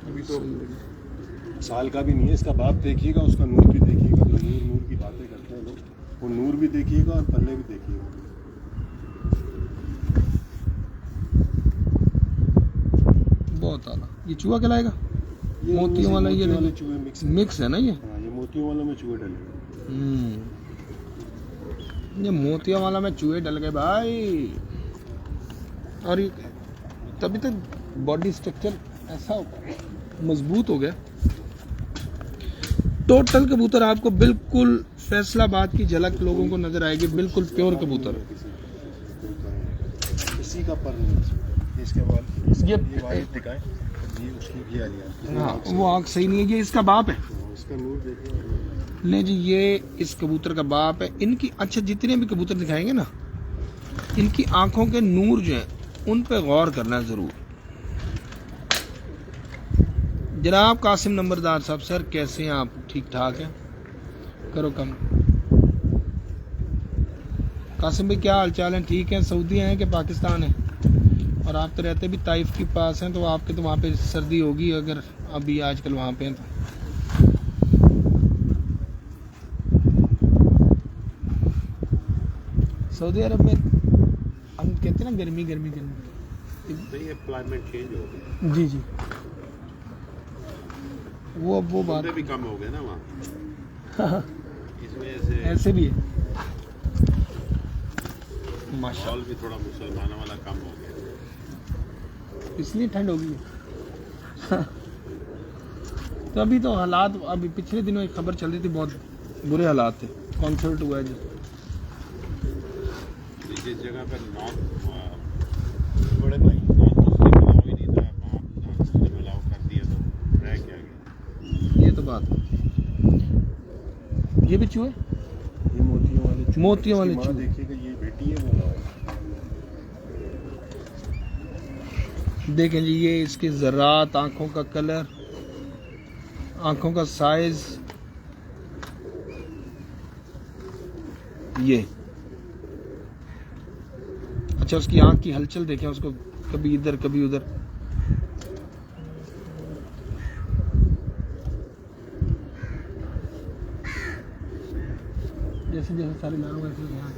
अभी तो साल का भी नहीं है। इसका बाप देखिएगा, उसका नूर भी देखिएगा। जो नूर नूर की बातें करते हैं लोग, वो नूर भी देखिएगा और पल्ले भी देखिएगा। बहुत आला। ये चूहा कहलाएगा? ये मोतियों वाला ये मोतियों वाले नहीं, चूहे मिक्स है ना ये? हाँ, ये मोतियों वालों में चूहे डले हुए। ये मोतिया वाला में चूहे डल गए भाई। और ये तभी तो बॉडी स्ट्रक्चर ऐसा मजबूत हो गया। टोटल कबूतर आपको बिल्कुल फैसलाबाद की झलक लोगों को नजर आएगी, बिल्कुल प्योर कबूतर। इसी का पर नहीं, इसके बाद ये वाइट दिखाएं। ये उसकी भी आ रही है। हाँ वो आँख सही नहीं है, ये इसका बाप है। इसका नूर देखिए। नहीं जी, ये इस कबूतर का बाप है। इनकी अच्छा जितने भी कबूतर दिखाएंगे ना, इनकी आंखों के नूर जो है उन पे गौर करना जरूर। जनाब कासिम नंबरदार साहब, सर कैसे हैं आप? ठीक ठाक हैं? करो कम। कासिम भाई क्या हाल चाल है? ठीक है? सऊदी हैं कि पाकिस्तान है? और आप तो रहते भी ताइफ के पास हैं, तो आपके तो वहाँ पे सर्दी होगी अगर अभी आजकल वहाँ पे हैं तो। सऊदी अरब में हम कहते हैं ना गर्मी गर्मी गर्मी। नहीं, ये क्लाइमेट चेंज हो गया। जी जी, वो बात भी कम हो गए ना वहाँ, इस वजह से ऐसे भी है। माशा माहौल भी थोड़ा मुसलमानों वाला कम हो गया, इसलिए ठंड हो गई है। तो अभी तो हालात, अभी पिछले दिनों एक खबर चल रही थी, बहुत बुरे हालात थे। कॉन्सर्ट हुआ है जो जिस जगह पर नॉर्थ बड़े भाई नॉर्थ मुस्लिम अलाउ ही नहीं था, वहाँ नॉर्थ मुस्लिम अलाउ कर दिया तो रह क्या गया। ये तो बात है। ये भी चूहे, ये मोतियों वाले चूहे। देखिएगा, ये बेटी है वो। देखें जी, ये इसके ज़रात, आंखों का कलर, आंखों का साइज, ये अच्छा उसकी आंख की हलचल देखें, उसको कभी इधर कभी उधर। जैसे जैसे सारे लाल वैसे यहाँ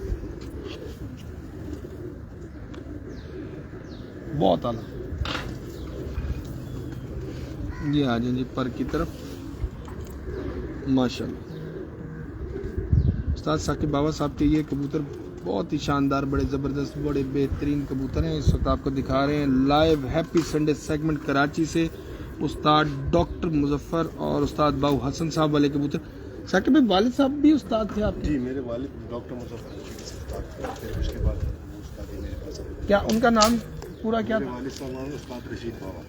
बहुत आला। ये आ जाए जी पर की तरफ। माशाल्लाह उस्ताद साकिब बाबा साहब के ये कबूतर बहुत ही शानदार, बड़े ज़बरदस्त, बड़े बेहतरीन कबूतर हैं। इस वक्त आपको दिखा रहे हैं live happy Sunday segment Karachi से। उस्ताद डॉक्टर मुजफ्फर और उस्ताद बाबू हसन साहब वाले कबूतर। साकिब भाई वालिद साहब भी उस्ताद थे आपके? जी, मेरे वालिद डॉक्टर मुजफ्फर, फिर उसके बाद उस्ताद ही मेरे पास आए। क्या उनका नाम पूरा क्या था? वालिद साहब उस्ताद रशीद बाबा।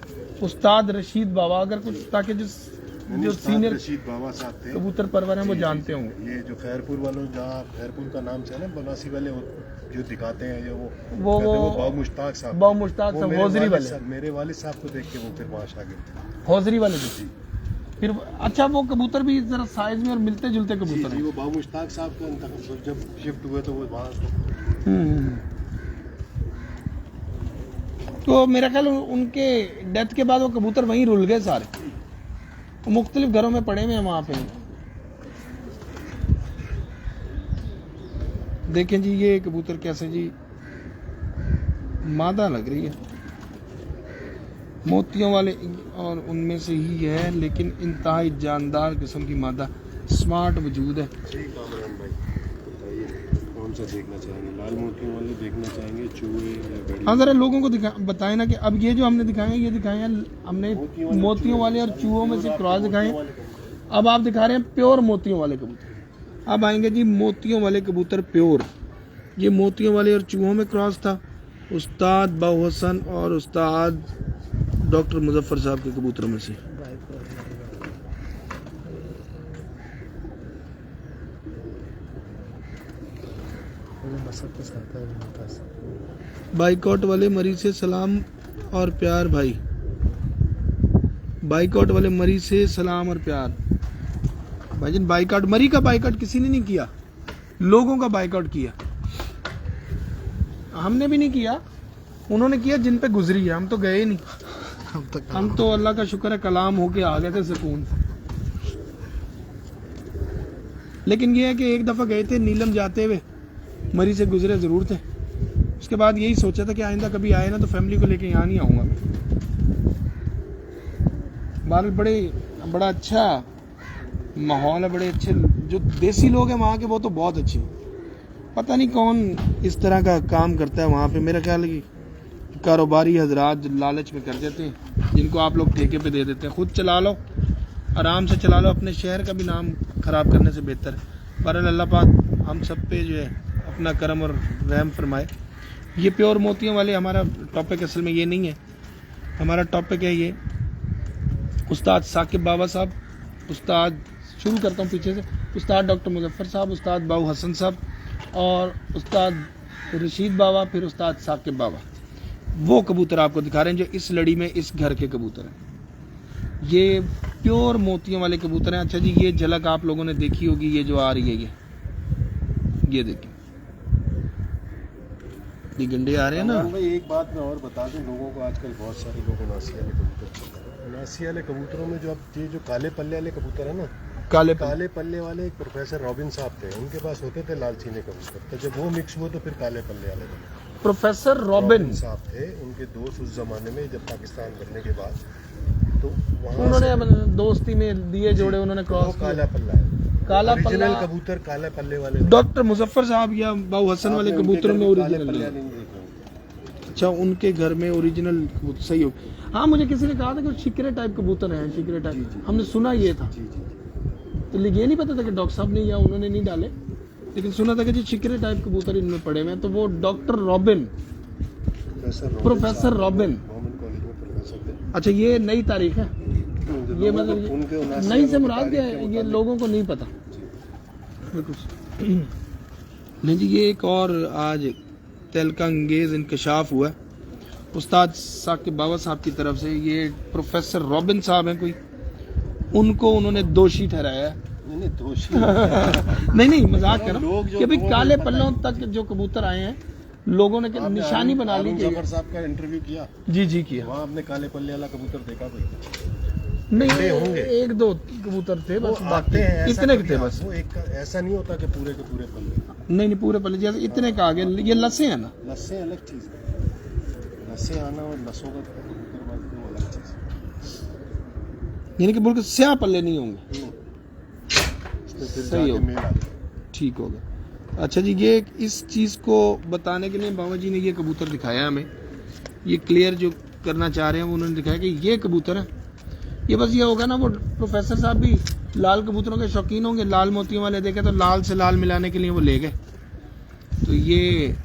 उस्ताद रशीद बाबा, अगर कुछ ताकि जो सीनियर रशीद बाबा साहब थे, कबूतर परवर हैं वो जानते होंगे। ये जो खैरपुर वालों, जहाँ खैरपुर का नाम से है ना, बनासी वाले जो दिखाते हैं, जो वो बाबू मुश्ताक साहब, हौजरी वाले, मेरे वालिद साहब को देख के वो फिर वहाँ शागिर्द थे। हौजरी वाले भी। फिर अच्छा वो कबूतर भी जरा साइज में और मिलते जुलते कबूतर हैं। वो बाबू मुश्ताक साहब का जब शिफ्ट हुए तो वो वहाँ तो मेरा ख्याल उनके डेथ के बाद वो कबूतर वहीं रुल गए सारे, वो मुख्तलिफ घरों में पड़े हुए हैं वहाँ पे। देखें जी ये कबूतर कैसे जी, मादा लग रही है, मोतियों वाले और उनमें से ही है, लेकिन इंतहाई जानदार किस्म की मादा, स्मार्ट वजूद है। कौन सा देखना चाहेंगे, लाल मोतियों वाले देखना चाहेंगे, चूहे? हाँ जरा लोगों को बताएं ना कि अब ये जो हमने दिखाए हैं, ये दिखाए हैं हमने मोतियों वाले और चूहों में से क्रॉस दिखाए। अब आप दिखा रहे हैं प्योर मोतियों वाले कबूतर। अब आएंगे जी मोतियों वाले कबूतर प्योर। ये मोतियों वाले और चूहों में क्रॉस था। उस्ताद बाबू हसन और उस्ताद डॉक्टर मुजफ्फर साहब के कबूतरों में से। बाइकआउट वाले मरीज से सलाम और प्यार भाई, बाइकआउट वाले मरीज से सलाम और प्यार। भाईजान बाइकआउट, मरी का बाइकआउट किसी ने नहीं किया, लोगों का बाइकआउट किया। हमने भी नहीं किया, उन्होंने किया जिन पे गुजरी है, हम तो गए नहीं। हम तो अल्लाह का शुक्र है कलाम होके आ गए थे सुकून। लेकिन ये है कि एक दफा गए थे नीलम, जाते हुए मरी से गुजरे जरूर थे। उसके बाद यही सोचा था कि आइंदा कभी आए ना तो फैमिली को लेके यहाँ नहीं आऊँगा मैं। बाल बड़ा अच्छा माहौल है, बड़े अच्छे जो देसी लोग हैं वहाँ के, वो तो बहुत अच्छे। पता नहीं कौन इस तरह का काम करता है वहाँ पे। मेरा ख्याल है कि कारोबारी हजरात जो लालच में कर देते हैं, जिनको आप लोग ठेके पे दे देते हैं। खुद चला लो, आराम से चला लो, अपने शहर का भी नाम ख़राब करने से बेहतर है। पर अल्लाह पाक हम सब पे जो है अपना करम और रहम फरमाए। ये प्योर मोतियों वाले हमारा टॉपिक असल में ये नहीं है। हमारा टॉपिक है ये उस्ताद साकिब बाबा साहब, उस्ताद, शुरू करता हूँ पीछे से, उस्ताद डॉक्टर मुजफ्फर साहब, उस्ताद बाऊ हसन साहब और उस्ताद रशीद बाबा, फिर उस्ताद साकिब बाबा। वो कबूतर आपको दिखा रहे हैं जो इस लड़ी में इस घर के कबूतर हैं। ये प्योर मोतियों वाले कबूतर हैं। अच्छा जी, ये झलक आप लोगों ने देखी होगी, ये जो आ रही है ये देखिए, ये गंडे आ रहे हैं ना। भाई एक बात मैं और बता दूं लोगों को, आजकल बहुत सारे लोग उनासी वाले कबूतर, उनासी वाले कबूतरों में जो अब ये जो काले पल्ले वाले कबूतर है ना, काले पल्ले वाले एक प्रोफेसर रॉबिन साहब थे, उनके पास होते थे लाल सीने कबूतर, तो जब वो मिक्स हुए तो फिर काले पल्ले वाले बने। प्रोफेसर रॉबिन साहब थे, उनके दोस्त उस जमाने में जब पाकिस्तान बनने के बाद, तो वहाँ उन्होंने दोस्ती में दिए जोड़े, उन्होंने क्रॉस काला पल्ला है, काला ओरिजिनल पल्ला कबूतर काले पल्ले वाले। डॉक्टर मुजफ्फर साहब या बाऊ हसन वाले कबूतरों में ओरिजिनल है। अच्छा, उनके घर में ओरिजिनल कबूतर सही हो। हाँ, मुझे किसी ने कहा था कि शिकरे टाइप कबूतर हैं, शिकरे टाइप, हमने सुना ये था। तो ये नहीं पता था कि डॉक्टर साहब ने या उन्होंने नहीं डाले, लेकिन सुना था कि जी शिकरे टाइप कबूतर इनमें पड़े हुए हैं। तो वो डॉक्टर रॉबिन, प्रोफेसर रॉबिन, अच्छा ये नई तारीख है, ये मतलब नई से मुराद क्या है, ये लोगों को नहीं पता। नहीं जी, ये एक और आज तहलका अंगेज इंकशाफ हुआ उस्ताद साकिब बाबा साहब की तरफ से। ये प्रोफेसर रॉबिन साहब हैं कोई, उनको उन्होंने दोषी ठहराया है। नहीं दोषी नहीं मजाक कर रहा हूँ कि भाई काले पल्लों तक जो कबूतर आए हैं, लोगों ने निशानी बना ली। जफर साहब का इंटरव्यू किया? जी किया। वहाँ आपने काले पल्ले वाला कबूतर देखा कोई? नहीं होंगे, एक दो कबूतर थे बस, आते हैं इतने के थे बस। वो एक ऐसा नहीं होता कि पूरे के पूरे पल्ले, नहीं पूरे पल्ले, जैसे इतने का आगे ये लस्से हैं ना, लस्से अलग चीज है, लस्से आना और लस्सों का कबूतरबाजी वो अलग चीज है। यानी कि बिल्कुल स्याह पल्ले नहीं होंगे, सही होगा, ठीक होगा। अच्छा जी, ये इस चीज को बताने के लिए बाबा जी ने ये कबूतर दिखाया हमें, ये क्लियर जो करना चाह रहे हैं वो उन्होंने दिखाया कि ये कबूतर है। ये बस ये होगा ना, वो प्रोफेसर साहब भी लाल कबूतरों के शौकीन होंगे, लाल मोतियों वाले देखे तो लाल से लाल मिलाने के लिए वो ले गए। तो ये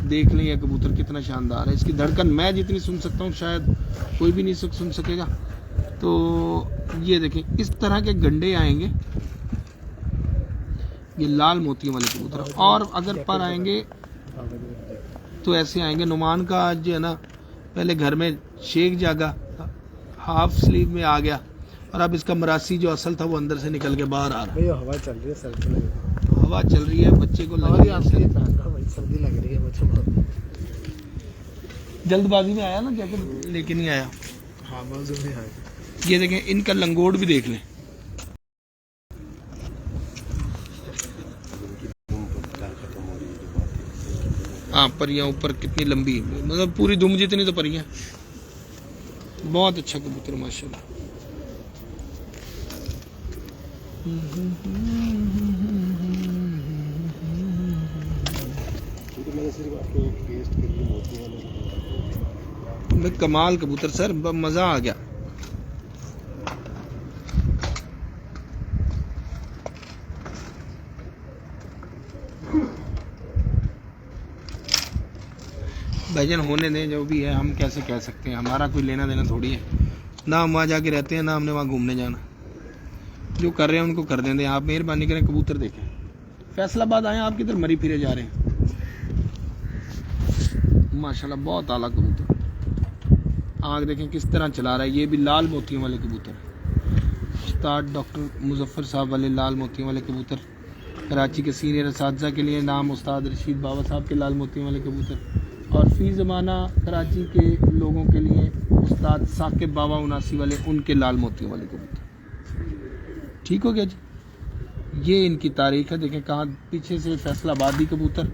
देख लें ये कबूतर कितना शानदार है, इसकी धड़कन मैं जितनी सुन सकता हूँ शायद कोई भी नहीं सुन सकेगा। तो ये देखें, इस तरह के गंडे आएंगे, ये लाल मोतियों वाले कबूतर। और अगर पर आएंगे तो ऐसे आएंगे। नुमान का आज जो है ना, पहले घर में शेख जागा, हाफ स्लीव में आ गया, और अब इसका मरासी जो असल था वो अंदर से निकल के बाहर आ रहा है। हवा चल रही है, सर्दी लग रही है, हवा चल रही है, बच्चे को लग रही है, सर्दी लग रही है बच्चों को। जल्दबाजी में आया ना, जैकेट लेके नहीं आया। हाँ मौजूद में है। ये देखें, इनका लंगोट भी देख लें, हाँ परियां ऊपर कितनी लंबी, मतलब पूरी दुम जितनी तो परियां। बहुत अच्छा कबूतर माशाल्लाह। कमाल कबूतर सर, मजा आ गया। भाईजान होने दें, जो भी है, हम कैसे कह सकते हैं, हमारा कोई लेना देना थोड़ी है ना, हम वहाँ जाके रहते हैं ना हमने वहाँ घूमने जाना। जो कर रहे हैं उनको कर दें। आप मेहरबानी करें, कबूतर देखें। फैसलाबाद आए, आप किधर मरी फिरे जा रहे हैं। माशाल्लाह बहुत आला कबूतर, आँख देखें किस तरह चला रहा है। ये भी लाल मोतियों वाले कबूतर, उस्ताद डॉक्टर मुजफ्फर साहब वाले लाल मोतियों वाले कबूतर। कराची के सीनियर असातिज़ा के लिए नाम उस्ताद रशीद बाबा साहब के लाल मोतियों वाले कबूतर, और फी ज़माना कराची के लोगों के लिए उस्ताद साकिब बाबा उनासी वाले, उनके लाल मोतियों वाले कबूतर। ठीक हो गया जी, ये इनकी तारीख है। देखें कहाँ पीछे से फैसलाबादी कबूतर,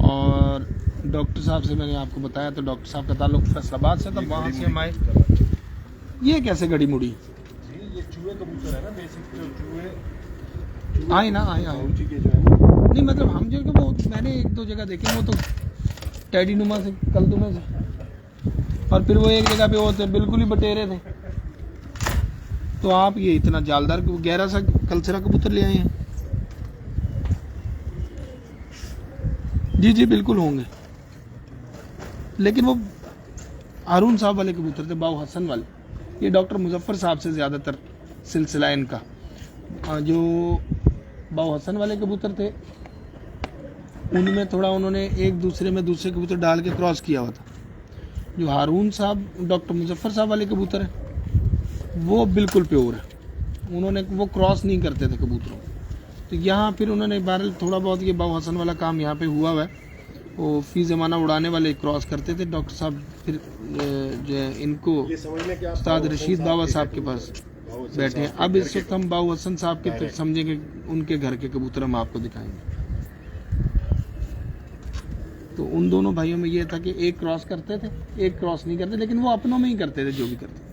और डॉक्टर साहब से मैंने आपको बताया, तो डॉक्टर साहब का ताल्लुक फैसलाबाद से था, वहाँ से हम आए। ये कैसे घड़ी मुड़ी? ये चूहे कबूतर है ना, बेसिक जो चूहे आए ना, आए नहीं, मतलब हम जो वो मैंने एक दो जगह देखे, वो तो टैडी नुमा से, कलदुमे से, और फिर वो एक जगह पे वो थे बिल्कुल ही बटेरे थे। तो आप ये इतना जालदार गहरा सा कलसरा कबूतर ले आए हैं? जी बिल्कुल होंगे, लेकिन वो हारून साहब वाले कबूतर थे, बाऊ हसन वाले, ये डॉक्टर मुजफ्फर साहब से ज़्यादातर सिलसिला है इनका। जो बाऊ हसन वाले कबूतर थे उनमें थोड़ा उन्होंने एक दूसरे में दूसरे कबूतर डाल के क्रॉस किया हुआ था। जो हारून साहब डॉक्टर मुजफ्फर साहब वाले कबूतर हैं वो बिल्कुल प्योर है, उन्होंने वो क्रॉस नहीं करते थे कबूतरों। तो यहाँ फिर उन्होंने बहरहाल थोड़ा बहुत ये बाऊ हसन वाला काम यहाँ पे हुआ हुआ है। वो फी ज़माना उड़ाने वाले क्रॉस करते थे। डॉक्टर साहब फिर जो है इनको ये समझ लें कि आप उस्ताद बाबा रशीद हसन बाबा के साहब घर के पास बाबा हसन बैठे हैं। साहब अब के इस घर वक्त हम बाबू हसन साहब के डायरेक्ट। समझेंगे उनके घर के कबूतर हम आपको दिखाएंगे। तो उन दोनों भाइयों में ये था कि एक क्रॉस करते थे, एक क्रॉस नहीं करते, लेकिन वो अपनों में ही करते थे जो भी करते।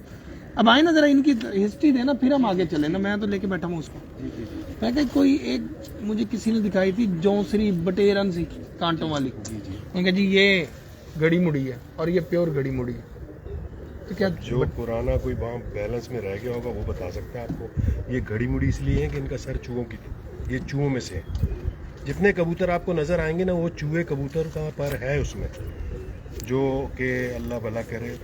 अब आए ना जरा इनकी हिस्ट्री देना, फिर हम आगे चले ना। मैं तो लेके बैठा हूँ उसको। मैं कहा कोई एक मुझे किसी ने दिखाई थी जौसरी बटेरन सी कांटों वाली। मैं कहा जी ये गड़ी मुड़ी है और ये प्योर गड़ी मुड़ी है। तो क्या जो पुराना कोई वहाँ बैलेंस में रह गया होगा वो बता सकता है आपको। ये घड़ी मुड़ी इसलिए है कि इनका सर चूहों की, ये चूहों में से है। जितने कबूतर आपको नज़र आएंगे ना वो चूहे कबूतर का पर है उसमें, जो कि अल्लाह भला करे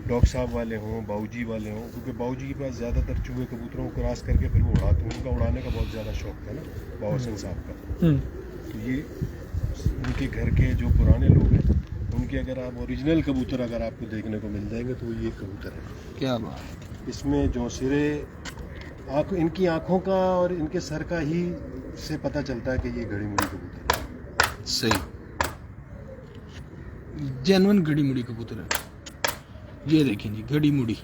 डॉक्टर साहब वाले हों, बाऊजी वाले हों, क्योंकि बाऊजी के पास ज़्यादातर चूहे कबूतरों को क्रॉस करके फिर वो उड़ाते हैं। उनका उड़ाने का बहुत ज़्यादा शौक था ना बाबा हसन साहब का। तो ये उनके घर के जो पुराने लोग हैं उनके अगर आप ओरिजिनल कबूतर अगर आपको देखने को मिल जाएंगे तो ये कबूतर है। क्या बात। इसमें जौसरे इनकी आँखों का और इनके सर का ही से पता चलता है कि ये घड़ी मुड़ी कबूतर है। सही जेन्युइन घड़ी मुड़ी कबूतर है। ये देखें जी घड़ी मुड़ी,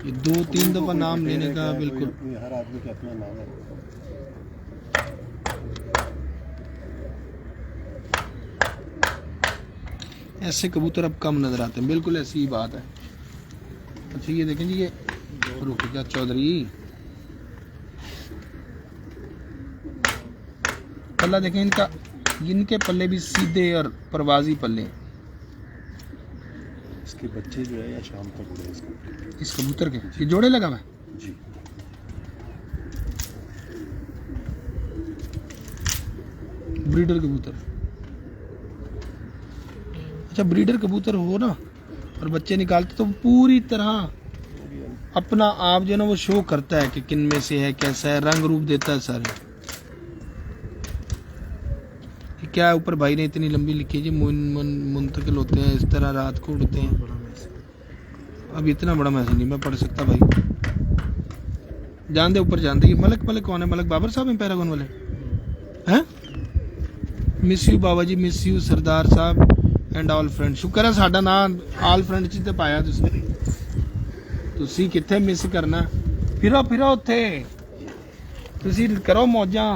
ये 2-3 दफा नाम लेने का बिल्कुल। हर आदमी का अपना नाम है। ऐसे कबूतर अब कम नजर आते हैं, बिल्कुल ऐसी ही बात है। अच्छा ये देखें जी, ये रुकिया चौधरी पल्ला देखें इनका, इनके पल्ले भी सीधे और परवाजी पल्ले हैं। इसके बच्चे जो है या शाम तक उड़े इस कबूतर के ये जोड़े लगा हुआ है जी। ब्रीडर कबूतर। अच्छा ब्रीडर कबूतर हो ना और बच्चे निकालते तो पूरी तरह अपना आप जो है ना वो शो करता है कि किन में से है, कैसा है, रंग रूप देता है सारे। क्या है ऊपर भाई ने इतनी लंबी लिखी है जी, मुंतकिल होते हैं इस तरह रात को उड़ते हैं। अब इतना बड़ा मैसेज नहीं मैं पढ़ सकता भाई, जान दे ऊपर जान दे। ये मलक कौन है? मलक बाबर साहब हैं पैरागॉन वाले हैं। मिस यू बाबा जी, मिस यू सरदार साहब एंड ऑल फ्रेंड। शुक्र है साडा नाम ऑल फ्रेंड च ते पाया तुसी किथे मिस करना। फिरो उत्थे तुसी करो मौजां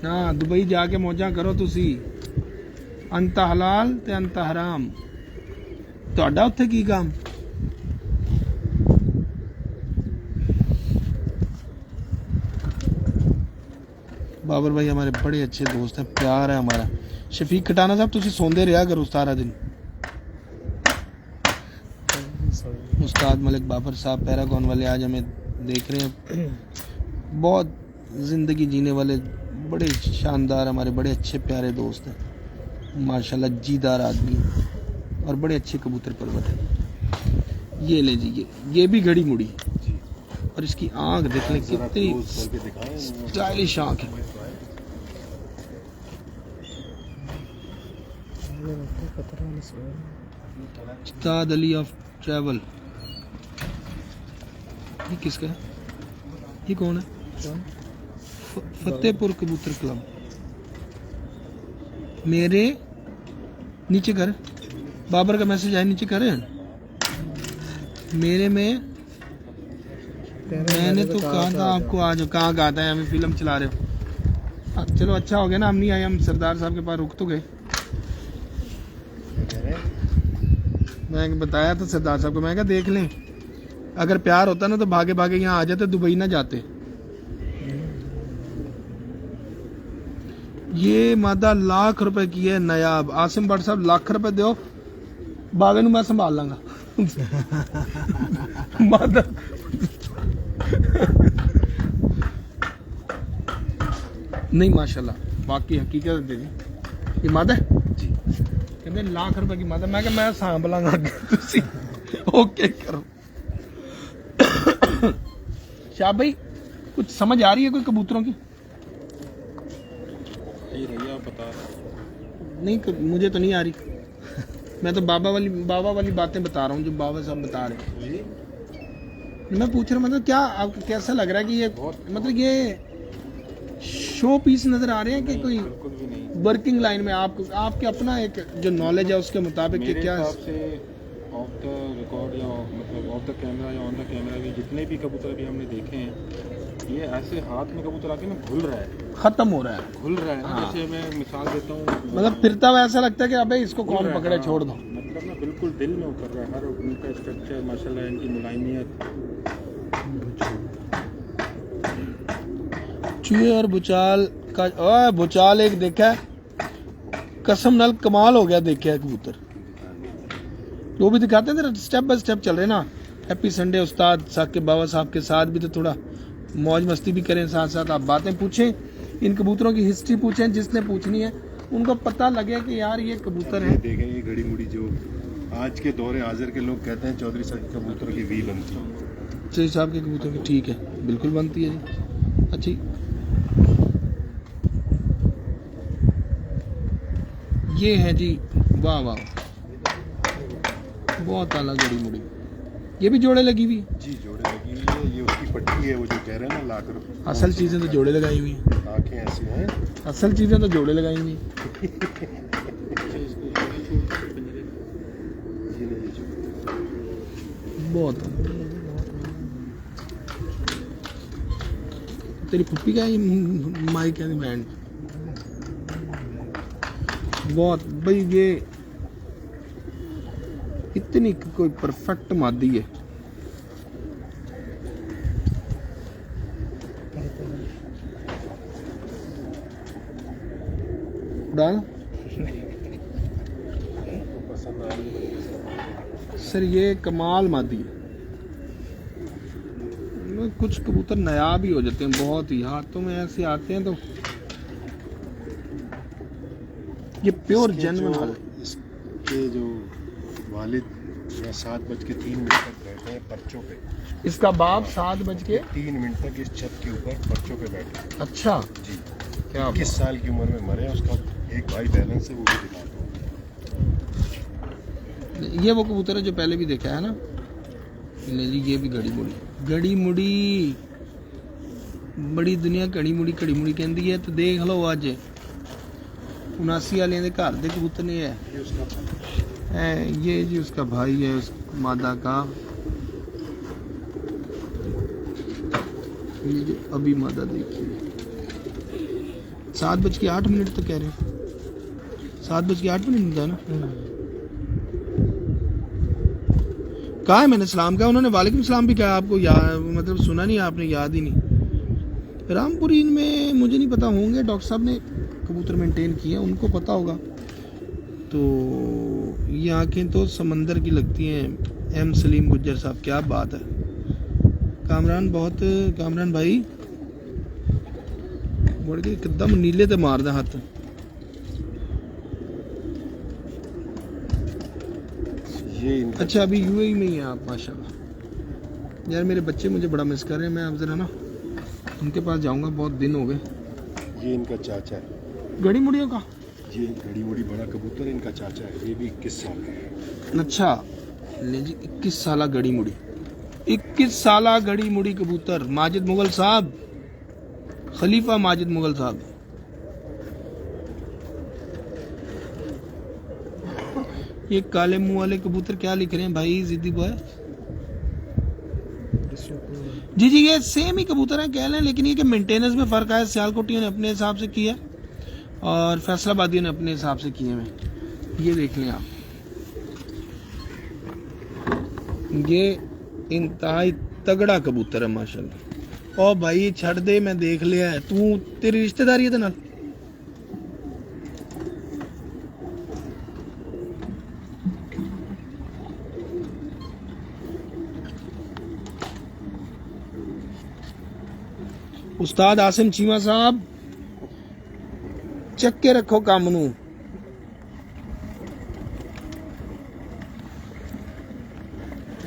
ना, दुबई जाके मौजां करो तुसी। अंत हलाल ते अंत हराम, तुहाडा उत्थे की काम। बाबर भाई हमारे बड़े अच्छे दोस्त हैं, प्यार है हमारा। शफीक खटाना साहब तुसी सोंदे रहा करो सारा दिन। उस्ताद मलिक बाबर साहब पैरागॉन वाले आज हमें देख रहे हैं। बहुत ज़िंदगी जीने वाले बड़े शानदार हमारे बड़े अच्छे प्यारे दोस्त हैं माशाल्लाह, जीदार आदमी और बड़े अच्छे कबूतर परवर हैं। ये ले जी, ये भी घड़ी मुड़ी और इसकी आंख देख लें कितनी स्टाइलिश आंख है। उस्ताद अली ऑफ ट्रैवल, ये किसका है? ये कौन है? फतेहपुर कबूतर क्लब। मेरे नीचे कर, बाबर का मैसेज आया नीचे कर। मेरे में मैंने तो कहा था आपको आज, कहाँ कहा था हमें फिल्म चला रहे हो। चलो अच्छा हो गया ना हम नहीं आए, हम सरदार साहब के पास रुक तो गए। मैं बताया था सरदार साहब को, मैं कहा देख लें अगर प्यार होता ना तो भागे भागे यहाँ आ जाते, दुबई ना जाते। ये मादा लाख रुपए की है नायाब। आसिम भट्ट साहब लाख रुपए दो, बावे मैं संभाल लांगा। मादा नहीं माशाल्लाह बाकी हकीकत दे दी। ये मादा जी कहते लाख रुपए की मादा। मैं सांभ लांगा, ओके करो। शाह भाई कुछ समझ आ रही है कोई कबूतरों की? ये भैया बता रहे नहीं मुझे तो नहीं आ रही। मैं तो बाबा वाली बातें बता रहा हूँ जो बाबा साहब बता रहे हैं। मैं पूछ रहा हूँ मतलब क्या आपको कैसा लग रहा है कि ये मतलब ये शो पीस नजर आ रहे हैं कि कोई बिल्कुल भी नहीं। वर्किंग लाइन में आपके अपना एक जो नॉलेज है उसके मुताबिक कि मेरे क्या हिसाब से ऑफ द रिकॉर्ड या मतलब ऑफ द कैमरा या ऑन द कैमरा भी जितने भी कबूतर अभी हमने देखे हैं, ये ऐसे हाथ में कबूतर आके ना घुल रहा है, खत्म हो रहा है। घुल रहा है ना। हाँ। जैसे मैं मिसाल देता हूँ, मतलब फिरता हुआ ऐसा लगता है कि अबे इसको घुल कौन रहा है, पकड़े, हाँ। छोड़ दो। मतलब ना बिल्कुल दिल में उतर रहा है हर उनका स्ट्रक्चर, माशाल्लाह इनकी मुलायमियत। चूहे और भुचाल का भुचाल एक देखा है, कसम नाल कमाल हो गया देखा है कबूतर। वो भी दिखाते हैं जरा, स्टेप बाय स्टेप चल रहे ना। हैप्पी संडे उस्ताद साकिब बाबा साहब के साथ भी तो थोड़ा मौज मस्ती भी करें, साथ साथ आप बातें पूछें, इन कबूतरों की हिस्ट्री पूछें जिसने पूछनी है, उनको पता लगे कि यार ये कबूतर है। देखें ये घड़ी मुड़ी जो आज के दौरे हाजिर के लोग कहते हैं चौधरी साहब के कबूतर की वी बनती है। चौधरी साहब के कबूतर की ठीक है, बिल्कुल बनती है जी। अच्छी ये है जी, वाह वाह, बहुत आला घड़ी मुड़ी। ये भी जोड़े लगी हुई है? जी जोड़े लगी हुई है, ये उसकी पट्टी है वो जो कह रहे हैं ना लाकर। असल चीजें तो जोड़े लगाई हुई हैं, आंखें ऐसी हैं। असल चीजें तो जोड़े लगाई हुई हैं। ये नहीं जो बहुत तेरी पुप्पी का ही माइक है बैंड। बहुत भाई ये इतनी कोई परफेक्ट मादी है। डाल पसंद आ रही है। सर ये कमाल मादी है। कुछ कबूतर नया भी हो जाते हैं बहुत ही, हाथों में ऐसे आते हैं तो ये प्योर इसके जेन्युइन जो- वाले। इसके जो वालिद या 7:03 तक बैठे हैं पर्चों पे। इसका बाप 7:03 तक इस छत के ऊपर पर्चों पे बैठे। अच्छा जी क्या 21 साल की उम्र में मरे हैं। उसका एक भाई बैलेंस है, वो भी दिखाता हूँ। ये वो कबूतर है जो पहले भी देखा है ना। ले जी ये भी घड़ी मुड़ी, घड़ी मुड़ी बड़ी दुनिया घड़ी मुड़ी कहती है। तो देख लो अज 79 वाले दे घर दे कबूतर ने है। ये उसका ये जी उसका भाई है उस मादा का। ये जो अभी मादा देखिए 7:08 तो कह रहे हैं, 7:08 था ना। कहा है मैंने सलाम कहा, उन्होंने वालेकुम सलाम भी कहा। आपको मतलब सुना नहीं आपने, याद ही नहीं। रामपुरी में मुझे नहीं पता, होंगे डॉक्टर साहब ने कबूतर मेंटेन किए, उनको पता होगा। तो ये आंखें तो समंदर की लगती हैं। एम सलीम गुज्जर साहब, क्या बात है। कामरान भाई मुड़ के एकदम नीले ते मार दे हाथ। ये इनका अच्छा अभी यूएई में ही हैं आप, माशाल्लाह। यार मेरे बच्चे मुझे बड़ा मिस कर रहे हैं, मैं अब जरा ना उनके पास जाऊंगा, बहुत दिन हो गए। ये इनका चाचा है। घड़ी मुड़ियों का ये घड़ी मुड़ी बड़ा कबूतर इनका चाचा है। ये भी 21 साल का है। अच्छा ले जी 21 साला घड़ी मुड़ी, 21 साला घड़ी मुड़ी कबूतर। माजिद मुगल साहब, खलीफा माजिद मुगल साहब। ये काले मुंह वाले कबूतर क्या लिख रहे हैं भाई जिद्दी बॉय? जी जी ये सेम ही कबूतर है कह लें, लेकिन ये कि मेंटेनेंस में फ़र्क है। सियालकोटियों ने अपने हिसाब से किया और फैसलाबादियों ने अपने हिसाब से किए हैं। ये देख लें आप, ये इंतहाई तगड़ा कबूतर है माशाल्लाह। ओ भाई छड़ दे, मैं देख लिया है। तू तेरी रिश्तेदारी है नाल? उस्ताद आसिम चीमा साहब ਚੱਕ ਕੇ ਰੱਖੋ ਕੰਮ ਨੂੰ।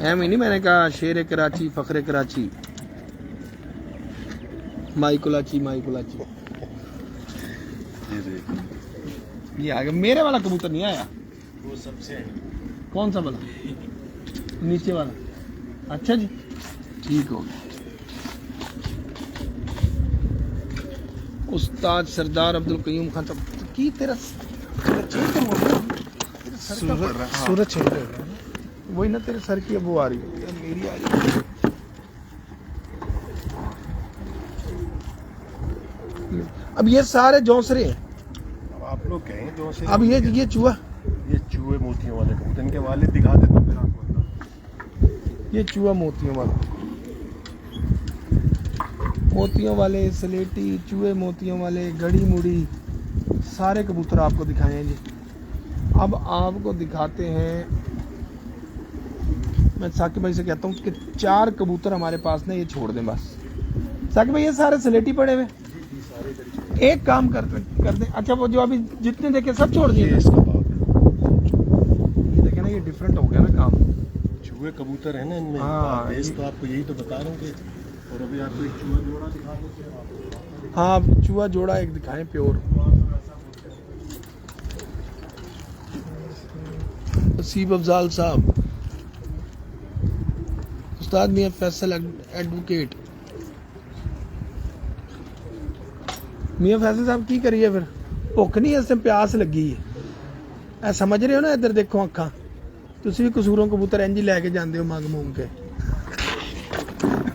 ਐਵੇਂ नहीं मैंने कहा शेर कराची फखरे कराची। माई कुलाची माई कुलाची। ये देखो ये आ गया, मेरे वाला कबूतर नहीं आया। वो सबसे कौन सा वाला? नीचे वाला। अच्छा जी, ठीक हो गया। उस्ताद सरदार अब्दुल कयूम खान साहब की तेरा सर का पड़ रहा है। हाँ। सूरज चेंज हो गया ना। वही ना, तेरे सर की अब वो आ रही है, मेरी आ रही है। अब ये सारे जौसरे हैं। अब आप लोग कहें जो से अब ये चूहा, ये चूहे मोतियों वाले कबूतर, इनके वाले दिखा देता हूँ फिर आपको बता। ये चूहा मोतियों वाला, मोतियों वाले, सलेटी चूहे, मोतियों वाले, गड़ी मुड़ी, सारे कबूतर आपको दिखाए हैं जी। अब आपको दिखाते हैं, मैं साकिब भाई से कहता हूँ कि 4 कबूतर हमारे पास ना, ये छोड़ दें बस। साकिब भाई ये सारे सलेटी पड़े हुए, एक काम कर दें। अच्छा वो जो अभी जितने देखे सब छोड़ दिए। ये इसका बाप है। ये देखे ना, ये डिफरेंट हो गया ना काम। चूहे कबूतर है ना इनमें। हाँ, बेस तो आपको यही तो बता रहा हूँ कि, और अभी आपको एक चूहा जोड़ा दिखा देते हैं आप। हाँ चूहा जोड़ा एक दिखाएं प्योर। नसीब अफजाल साहब, उस्ताद मियां फैसल एडवोकेट। मियां फैसल साहब की करिए फिर, भुख नहीं इस प्यास लगी है। ऐ समझ रहे हो ना, इधर देखो अखा, तुसी भी कसूरों कबूतर इंज ही लैके जाते हो मंग मूंग के।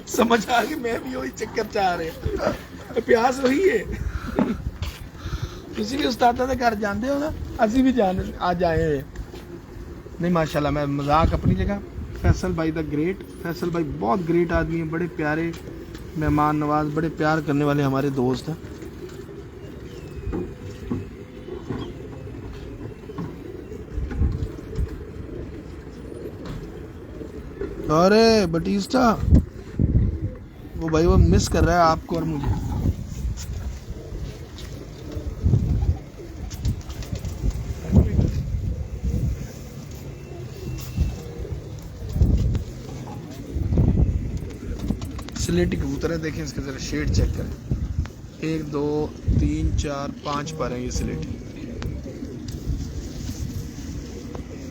समझ आ गई, मैं भी वही चक्कर चाह रहे, प्यास वही है। तुसी भी उस्तादा दे घर जाते हो ना, असी भी जान आज आए हैं। नहीं माशाल्लाह, मैं मजाक अपनी जगह, फैसल भाई द ग्रेट, फैसल भाई बहुत ग्रेट आदमी है, बड़े प्यारे मेहमान नवाज, बड़े प्यार करने वाले हमारे दोस्त हैं। अरे बटीस्टा, वो भाई वो मिस कर रहा है आपको और मुझे। स्लेटी कबूतर है, देखें इसके जरा शेड चेक करें। 1 2 3 4 5 पर है ये स्लेटी,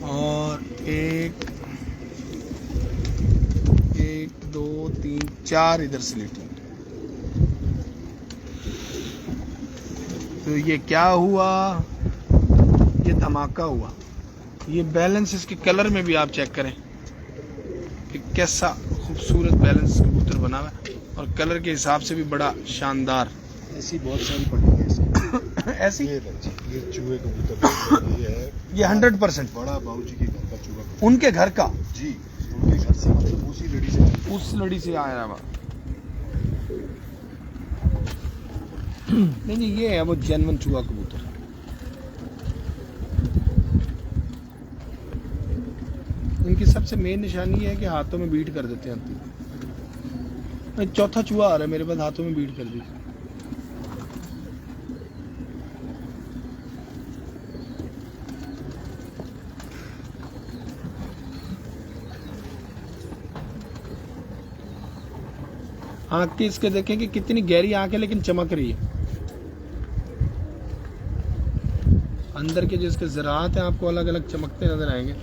और 1 2 3 4 इधर स्लेटी। तो ये क्या हुआ, ये धमाका हुआ। ये बैलेंस इसके कलर में भी आप चेक करें कि कैसा खूबसूरत बैलेंस कबूतर बना हुआ है, और कलर के हिसाब से भी बड़ा शानदार। ऐसी बहुत सारी पड़ी है ऐसी। ऐसी ये चूहे कबूतर ये है, ये 100% बड़ा बाबूजी के घर का चूहा कबूतर। उनके घर का, जी उनके घर से, मतलब उसी लड़ी से। उस लड़ी से आया हुआ। नहीं नहीं, ये है वो जेन्युइन चूहा कबूतर। इनकी सबसे मेन निशानी है कि हाथों में बीट कर देते हैं। चौथा चूहा आ रहा है मेरे पास, हाथों में बीट कर दी। आँख की इसके देखें कि कितनी गहरी आँख है, लेकिन चमक रही है। अंदर के जो इसके ज़रात हैं आपको अलग अलग चमकते नजर आएंगे।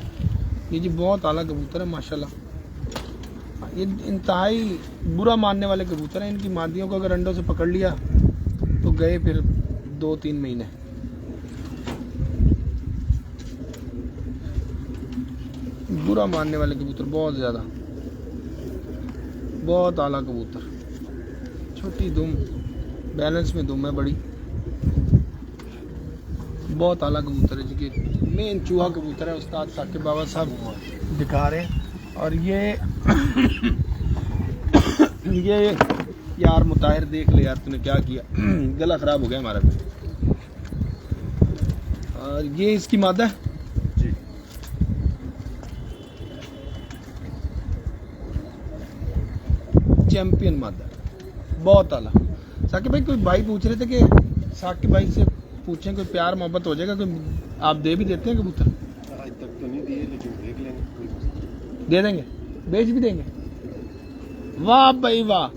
ये जी बहुत आला कबूतर है माशाल्लाह। ये इंतहाई बुरा मानने वाले कबूतर हैं। इनकी मादियों को अगर अंडों से पकड़ लिया तो गए फिर 2-3 महीने। बुरा मानने वाले कबूतर बहुत ज़्यादा, बहुत आला कबूतर। छोटी दुम, बैलेंस में दुम है बड़ी, बहुत आला कबूतर है जी। मेन चूहा कबूतर है, उस्ताद साकिब बाबा साहब दिखा रहे हैं। और ये यार मुताहिर देख ले यार, तूने क्या किया, गला खराब हो गया हमारा। और ये इसकी मादा है जी। चैंपियन मादा, बहुत आला। साकिब भाई, कोई भाई पूछ रहे थे कि साकिब भाई से पूछें कोई प्यार मोहब्बत हो जाएगा, कोई आप दे भी देते हैं कबूतर? आज तक तो नहीं दिए, लेकिन देख लेंगे, कोई मसला नहीं। दे देंगे, बेच भी देंगे। वाह भाई वाह,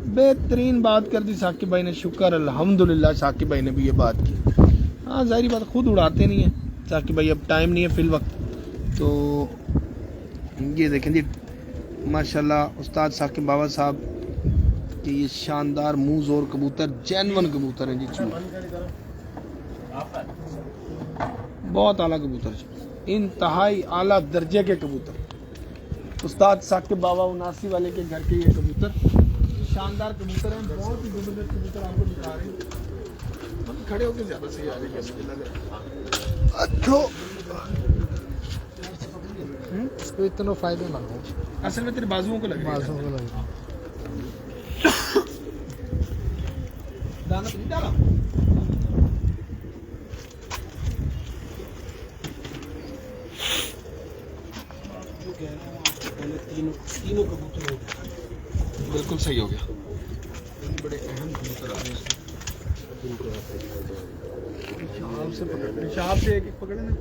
बेहतरीन बात कर दी साकिब भाई ने, शुक्र अल्हम्दुलिल्लाह साकिब भाई ने भी ये बात की। हाँ जाहिर बात, खुद उड़ाते नहीं है साकिब भाई, अब टाइम नहीं है फिल वक्त। तो ये देखें जी माशाल्लाह उस्ताद साकिब बाबा साहब के ये शानदार मुंह जोर कबूतर, जेन्युइन कबूतर हैं जी, बहुत आला कबूतर, इंतहाई आला दर्जे के कबूतर। उस्ताद साकिब बाबा उनासी वाले के घर के ये कबूतर शानदार कबूतर हैं, बहुत ही जबरदस्त कबूतर आपको दिखा रहे हैं। खड़े होकर ज्यादा सही आ रही है अच्छो। इसको इतना फायदे ना हो, असल में तेरे बाजुओं को लगे, बाजू को लगे। दाना तो नहीं डाला। तीनों कबूतर हो गए, बिल्कुल सही हो गया। बड़े अहम कबूतर आ रहे हैं, पेशाब से एक एक पकड़े ना,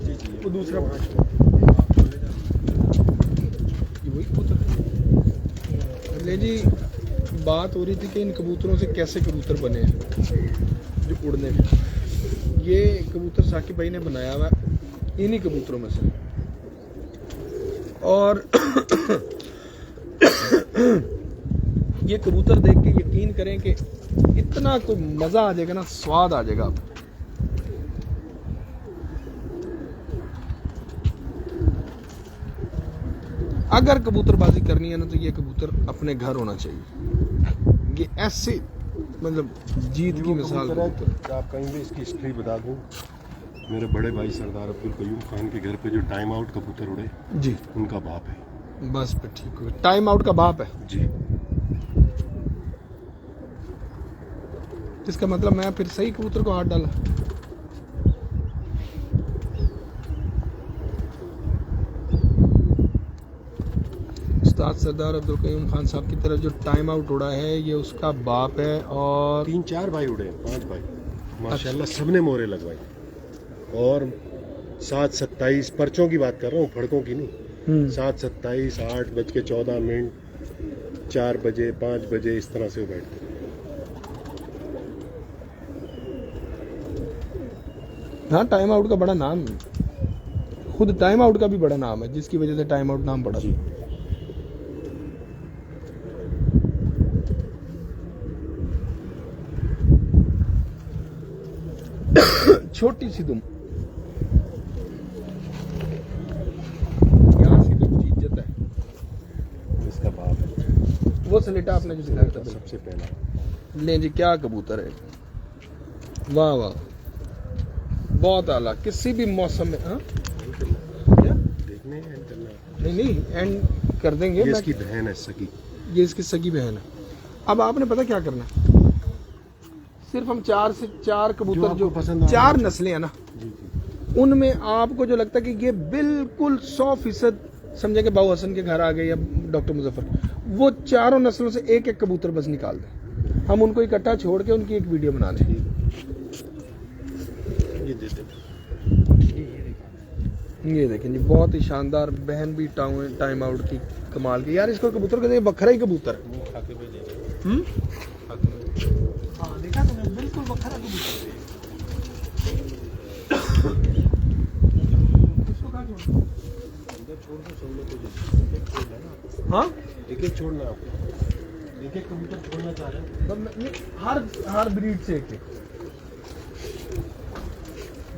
वो दूसरा ये वही कबूतर ले जी। बात हो रही थी कि इन कबूतरों से कैसे कबूतर बने हैं जो उड़ने में। ये कबूतर साकिब भाई ने बनाया हुआ इन्हीं कबूतरों में से, और ये कबूतर देख के यकीन करें कि इतना कोई मजा आ जाएगा ना, स्वाद आ जाएगा आपको। अगर कबूतरबाजी करनी है ना तो ये कबूतर अपने घर होना चाहिए। ये ऐसे मतलब जीत की मिसाल। आप कहेंगे इसकी हिस्ट्री बता दूं, मेरे बड़े भाई सरदार अब्दुल कयूम खान के घर पे जो टाइम आउट कबूतर उड़े जी, उनका बाप है। बस पे ठीक हो, टाइम आउट का बाप है जी। इसका मतलब मैं फिर सही कबूतर को हाथ डाला। उस्ताद सरदार अब्दुल कयूम खान साहब की तरफ जो टाइम आउट उड़ा है ये उसका बाप है, और 3-4 भाई उड़े, 5 भाई माशाल्लाह सबने मोहरे लगवाई। और 7:27 पर्चों की बात कर रहा हूँ, फड़कों की नहीं। 7:27, 8:14, 4 बजे, 5 बजे इस तरह से वो बैठते। हाँ टाइम आउट का बड़ा नाम, खुद टाइम आउट का भी बड़ा नाम है, जिसकी वजह से टाइम आउट नाम पड़ा। छोटी सी दुम, यहाँ से कुछ इज्जत है। इसका बाप है, वो सलेटा आपने जो दिखाया था सबसे पहला। ले जी, क्या कबूतर है, वाह वाह, बहुत आला, किसी भी मौसम में। हाँ देखने एंड करना, नहीं एंड कर देंगे। ये इसकी बहन है सगी, ये इसकी सगी बहन है। अब आपने पता क्या करना है, सिर्फ हम 4 से 4 कबूतर जो पसंद आ 4 नस्लें हैं ना, जी। उनमें आपको जो लगता है कि ये बिल्कुल 100% समझे कि बाबू हसन के घर आ गए या डॉक्टर मुजफ्फर, वो चारों नस्लों से एक एक कबूतर बस निकाल दें, हम उनको इकट्ठा छोड़ के उनकी एक वीडियो बना लें। ये देखें जी, बहुत ही शानदार बहन भी टाइम आउट की कमाल की। यार इसको कबूतर कहते हैं बखरा ही कबूतर। हाँ देखा तुमने, बिल्कुल बखरा कबूतर। इसको कहाँ छोड़ना? हाँ एक एक छोड़ना, आपको एक एक कबूतर छोड़ना चाह रहे हैं। हर ब्रीड से एक एक।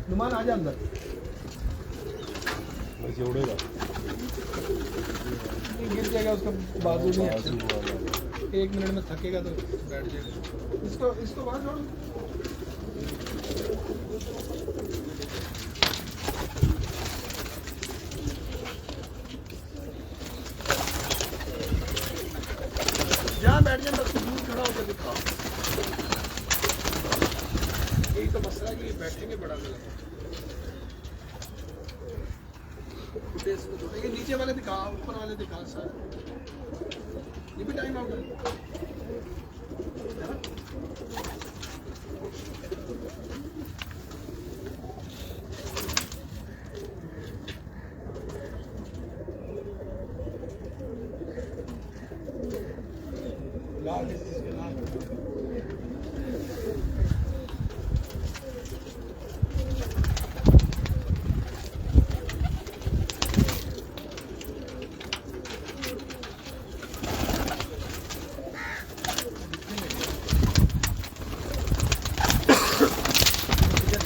नुमान आ जा अंदर, वैसे उड़ेगा, गिर जाएगा, उसका बाजू नहीं अच्छा। 1 मिनट में थकेगा तो बैठ जाएगा। इसको बाहर छोड़। जहाँ बैठ जाए बस दूर खड़ा होकर दिखाओ। यही तो मसला है कि बैठेंगे बड़ा गलत। ये नीचे वाले दिखा, ऊपर वाले दिखा सर, ये भी टाइम आउट है। लाल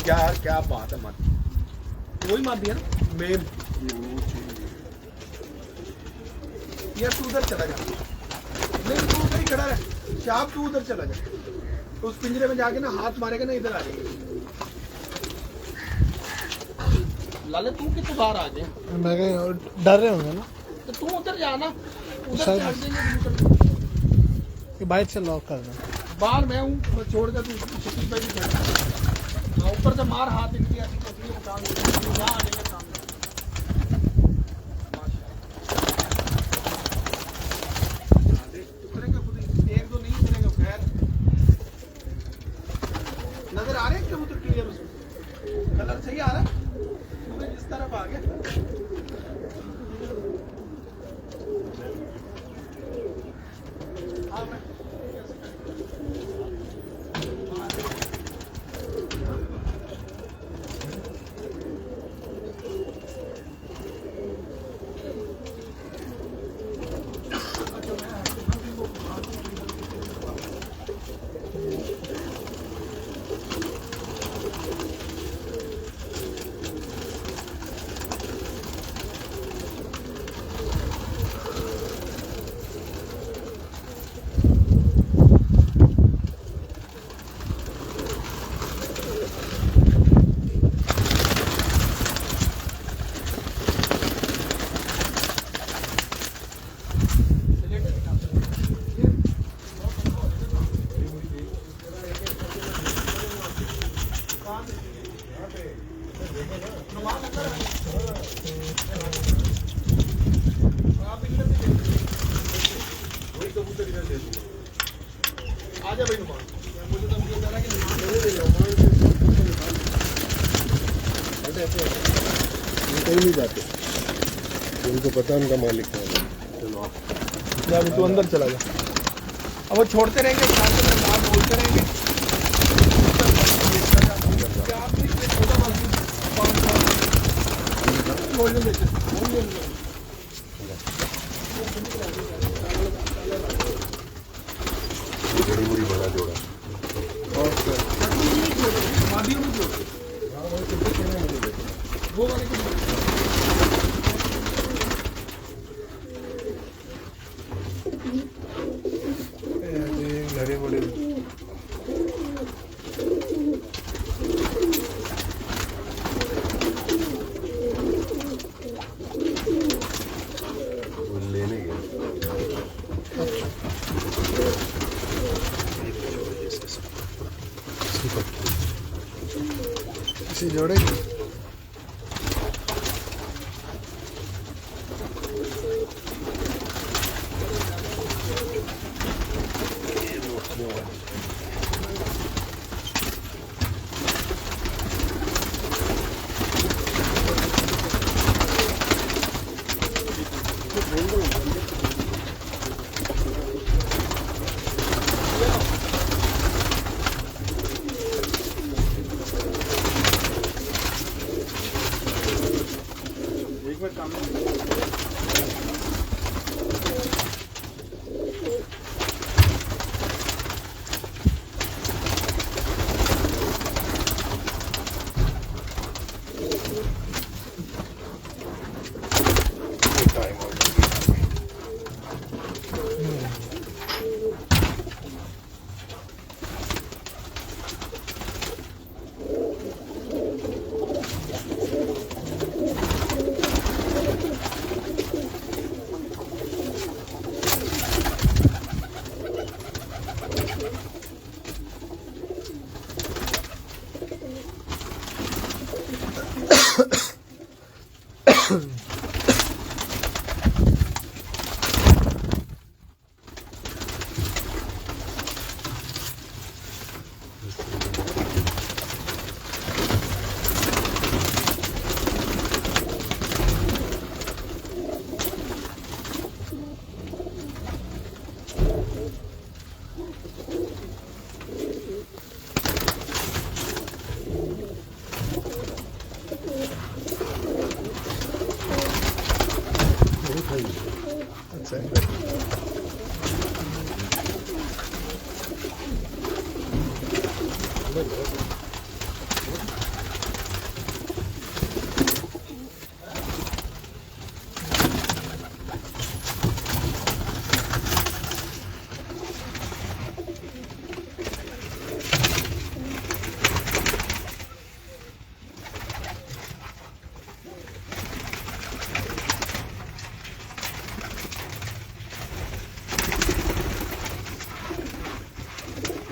यार क्या बात है, मत वही मार दिया ना मेन। यार तू उधर चला जा, नहीं तू उधर ही खड़ा रह, शाप तू उधर चला जा, उस पिंजरे में जाके ना हाथ मारेगा ना इधर आ जाएगी। लाले तू कि तू बाहर आ गया, मैं कहीं डर रहे होंगे ना तो तू उधर जाना, उधर सर। चढ़ देंगे कि बाइक से लॉक कर दो। बाहर मैं हूँ, मैं छोड़ कर तू शकील भाई भी खड़ा। हाँ, ऊपर से मार हाथ इनकी ऐसी तस्वीर उतार दे, यहाँ आ जाएगा सामने। उतरेंगे खुद ही, एक दो नहीं उतरेंगे खैर। नजर आ रहे हैं कबूतर क्लियर उसमें, कलर सही आ रहा है, सूरज इस तरफ आ गया। हाँ, मैं- आजा भाई नुमान, मुझे तो ये कह रहा है कि कहीं नहीं जाते, उनको पता उनका मालिक कौन है। चलो जा अभी तू अंदर चला जा, अब वो छोड़ते रहेंगे, शाम को बात बोलते रहेंगे। गोल्डन बेचे, बड़ी बड़ी बड़ा जोड़ा। मादियों में जोड़ते, वो वाले को घरे बड़े वो लेने गए। किसी जोड़े की एक बार सामने अच्छा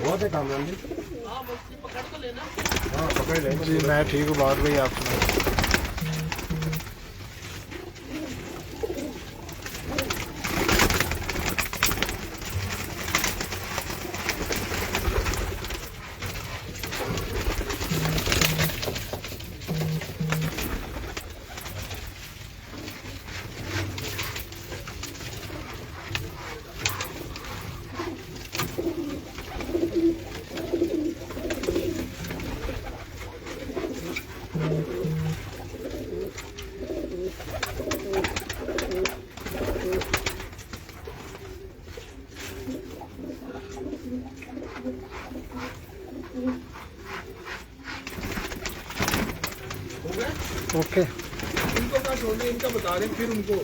बहुत है कामरान जी। पकड़ तो लेना। हाँ पकड़ लेंगे। जी मैं ठीक हूँ, बात भाई आप सुनाओ। ओके इनको क्या छोड़ना, इनका बता दें फिर उनको।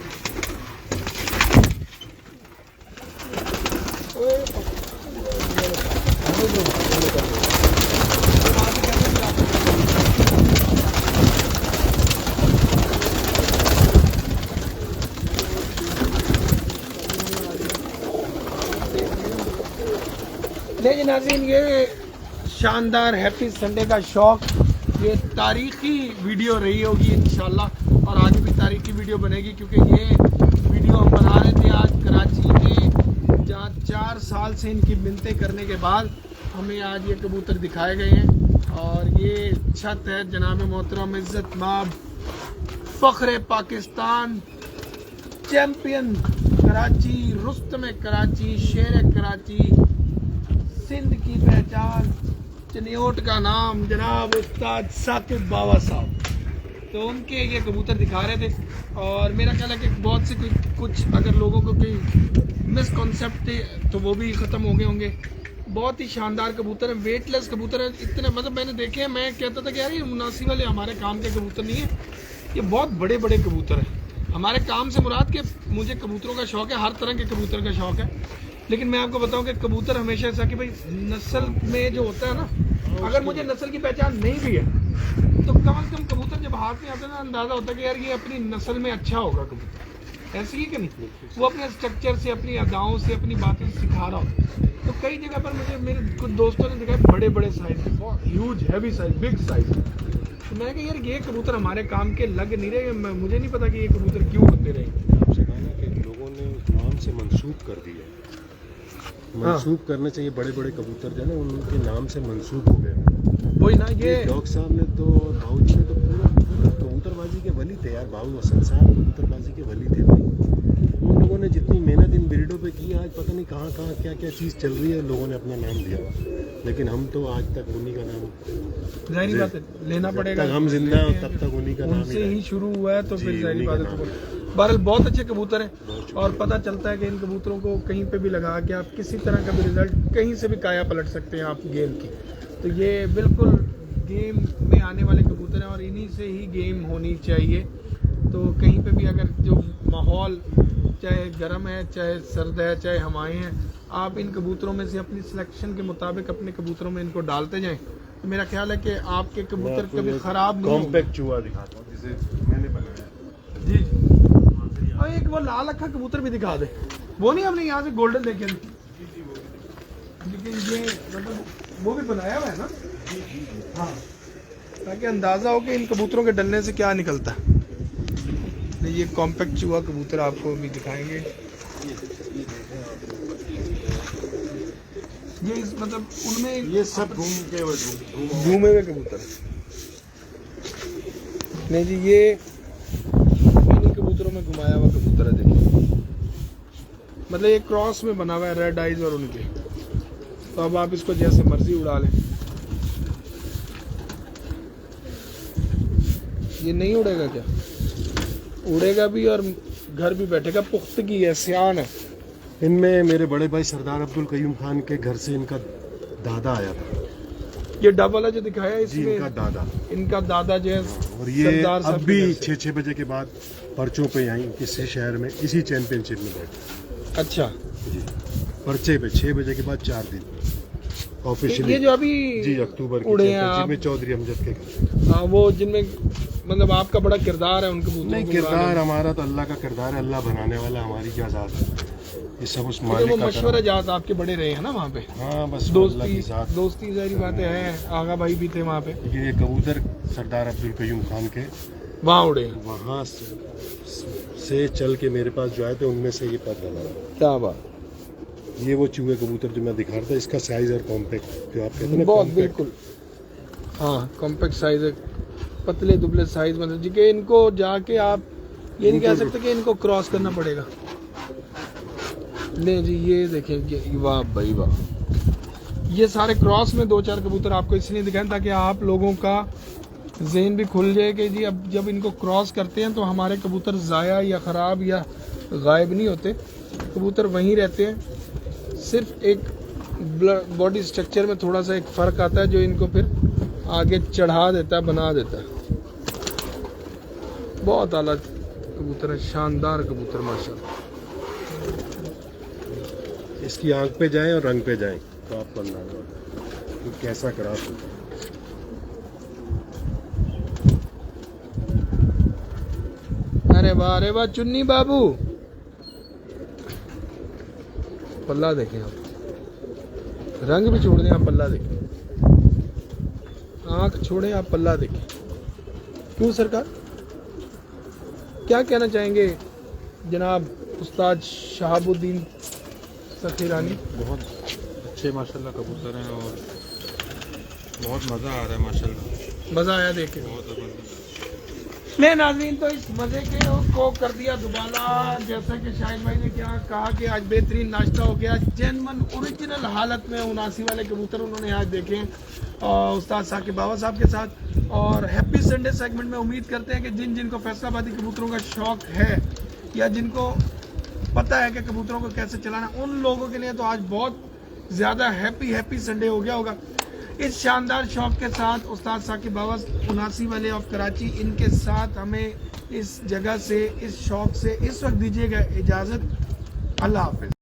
देखिए नाज़रीन, ये शानदार हैप्पी संडे का शौक, ये तारीखी वीडियो रही होगी इंशाल्लाह, और आगे भी तारीखी वीडियो बनेगी, क्योंकि ये वीडियो हम बना रहे थे आज कराची में, जहाँ 4 साल से इनकी मिन्नतें करने के बाद हमें आज ये कबूतर दिखाए गए हैं। और ये छत है जनाब मोहतरम इज़्ज़त माब फ़ख्र पाकिस्तान, चैम्पियन कराची, रुस्तम कराची, शेर कराची, सिंध की पहचान, चनियोट का नाम जनाब उस्ताद साकिब बाबा साहब। तो उनके ये कबूतर दिखा रहे थे, और मेरा ख्याल है कि बहुत से कुछ अगर लोगों को कोई मिसकॉन्सेप्ट थे तो वो भी ख़त्म हो गए होंगे। बहुत ही शानदार कबूतर है, वेटलेस कबूतर है। इतने मतलब मैंने देखे हैं, मैं कहता था कि यार ये मुनासिब वाले हमारे काम के कबूतर नहीं है, ये बहुत बड़े बड़े कबूतर हैं। हमारे काम से मुराद के मुझे कबूतरों का शौक़ है, हर तरह के कबूतर का शौक़ है। लेकिन मैं आपको बताऊं कि कबूतर हमेशा ऐसा कि भाई नस्ल में जो होता है ना, अगर मुझे नस्ल की पहचान नहीं भी है तो कम से कम कबूतर जब हाथ में आता है ना, अंदाज़ा होता है कि यार ये अपनी नस्ल में अच्छा होगा कबूतर। ऐसी ही कि नहीं, वो अपने स्ट्रक्चर से, अपनी अदाओं से, अपनी बातें सिखा रहा होता। तो कई जगह पर मुझे मेरे कुछ दोस्तों ने दिखाया बड़े बड़े साइज के, बहुत huge heavy size, big size. तो मैंने कहा यार ये कबूतर हमारे काम के लग नहीं रहे, मुझे नहीं पता कि ये कबूतर क्यों होते रहे। आपसे कहा ना कि लोगों ने उस नाम से मंसूब कर दिया, मंसूब करना चाहिए। बड़े बड़े कबूतर जो है ना, उनके नाम से मंसूब हो गए। वही ना, ये डॉक्टर साहब ने तो दाऊद ने तो पूरा कबूतरबाजी के वली थे यार। बाबू हसन साहब कबूतरबाजी के वली थे भाई। उन लोगों ने जितनी मेहनत इन ब्रीडों पे की, आज पता नहीं कहाँ कहाँ क्या क्या चीज़ चल रही है, लोगों ने अपना नाम दिया हुआ। लेकिन हम तो आज तक उन्हीं का नाम, जाहिर बात है, लेना पड़ेगा। तक हम जिंदा हैं तब तक उन्हीं का नाम उनसे ही शुरू हुआ है, तो फिर जाहिर बात है। बहरहाल बहुत अच्छे कबूतर हैं, और पता चलता है कि इन कबूतरों को कहीं पे भी लगा के आप किसी तरह का भी रिजल्ट, कहीं से भी काया पलट सकते हैं आप गेम की। तो ये बिल्कुल गेम में आने वाले कबूतर हैं, और इन्हीं से ही गेम होनी चाहिए। तो कहीं पे भी अगर जो माहौल चाहे गर्म है, चाहे सर्द है, चाहे हवाएं हैं, आप इन कबूतरों में से अपनी सिलेक्शन के मुताबिक अपने कबूतरों में इनको डालते जाएं, तो मेरा ख्याल है कि आपके कबूतर कभी ख़राब नहीं होंगे। कॉम्पैक्ट चूहा दिखाता हूँ जिसे मैंने बनाया। जी, और एक वो लाल अक्खा कबूतर भी दिखा दे, वो नहीं हमने यहाँ से गोल्डन देखे, लेकिन ये मतलब वो भी बनाया हुआ है ना। हाँ, ताकि अंदाज़ा हो कि इन कबूतरों के डलने से क्या निकलता है। ये कॉम्पैक्ट चूहा कबूतर आपको भी दिखाएंगे। ये मतलब उनमें ये सब घूमे हुए कबूतर नहीं जी, ये इन्हीं कबूतरों में घुमाया हुआ कबूतर है। देखिए मतलब ये क्रॉस में बना हुआ है, रेड आइज और उनके। तो अब आप इसको जैसे मर्जी उड़ा लें, ये नहीं उड़ेगा क्या? उड़ेगा भी और घर भी बैठेगा, पुख्तगी है, सियान है। इनमें मेरे बड़े भाई सरदार अब्दुल कयूम खान के घर से इनका दादा आया था ये डब वाला जो दिखाया है जी, इसमें इनका दादा। इनका दादा जो है और ये सरदार साहब अब के भी घर से। 6 बजे के बाद पर्चों पे आई किसी शहर में इसी चैंपियनशिप में बैठे अच्छा, जी, पर्चे पे 6 बजे के बाद 4 दिन ऑफिशियली। ये जो अभी जी अक्टूबर की उड़े हैं चैंपियनशिप आप, में चौधरी अमजद के घर। हाँ, वो जिनमें मतलब आपका बड़ा किरदार है उनके कबूतरों नहीं, को किरदार उड़ाने में। हमारा तो अल्लाह का किरदार है, अल्लाह बनाने वाला, हमारी क्या जात है, ये सब उस तो वो मालिक का मशवरा करम। जात आपके बड़े रहे हैं ना वहाँ पे, हाँ बस अल्लाह दोस्ती की जात। दोस्ती जहरी बातें हैं, आगा भाई भी थे वहाँ पे, लेकिन ये कबूतर सरदार अब्दुल कयूम खान के वहाँ उड़े। वहाँ से चल के मेरे पास जो आए थे उनमें से ये पद हमारा। क्या बात, ये वो चूहे कबूतर जो मैं दिखा रहा था, इसका साइज और कॉम्पैक्ट जो आप कहते हैं ना, बहुत compact, बिल्कुल, हाँ कॉम्पैक्ट साइज है, पतले दुबले साइज, मतलब जी कि इनको जाके आप ये नहीं कह सकते कि इनको क्रॉस करना पड़ेगा। ले जी ये देखें, वाह भाई वाह, ये सारे क्रॉस में 2-4 कबूतर आपको इसलिए दिखाएं ताकि आप लोगों का जहन भी खुल जाए कि जी अब जब इनको क्रॉस करते हैं तो हमारे कबूतर ज़ाया या ख़राब या गायब नहीं होते, कबूतर वहीं रहते हैं। सिर्फ एक बॉडी स्ट्रक्चर में थोड़ा सा एक फ़र्क आता है जो इनको फिर आगे चढ़ा देता है, बना देता है। बहुत आला कबूतर है, शानदार कबूतर माशाल्लाह। इसकी आंख पे जाएं और रंग पे जाएं तो आपको अंदाजा होता है कि कैसा क्रॉस होता है। अरे वाह चुन्नी बाबू, पल्ला देखें आप, रंग भी छोड़ दें आप, पल्ला देखें, आंख छोड़ें आप, पल्ला देखें। क्यों सरकार, क्या कहना चाहेंगे जनाब उस्ताद शहाबुद्दीन सखीरानी? बहुत अच्छे माशाल्लाह कबूतर हैं और बहुत मज़ा आ रहा है माशाल्लाह, मज़ा आया देख के। बहुत ज़बरदस्त। ले नाज़रीन, तो इस मज़े के को कर दिया दुबारा, जैसा कि शाहिद भाई ने क्या कहा कि आज बेहतरीन नाश्ता हो गया, जेन्युइन ओरिजिनल हालत में 79 वाले कबूतर उन्होंने आज देखे उस्ताद साकिब बाबा साहब के साथ। और हैप्पी संडे सेगमेंट में उम्मीद करते हैं कि जिनको फैसलाबादी कबूतरों का शौक है या जिनको पता है कि कबूतरों को कैसे चलाना, उन लोगों के लिए तो आज बहुत ज़्यादा हैप्पी संडे हो गया होगा। इस शानदार शौक के साथ उस्ताद साकिब बाबा 79 वाले ऑफ कराची, इनके साथ हमें इस जगह से, इस शौक से इस वक्त दीजिएगा इजाज़त। अल्लाह हाफ़िज़।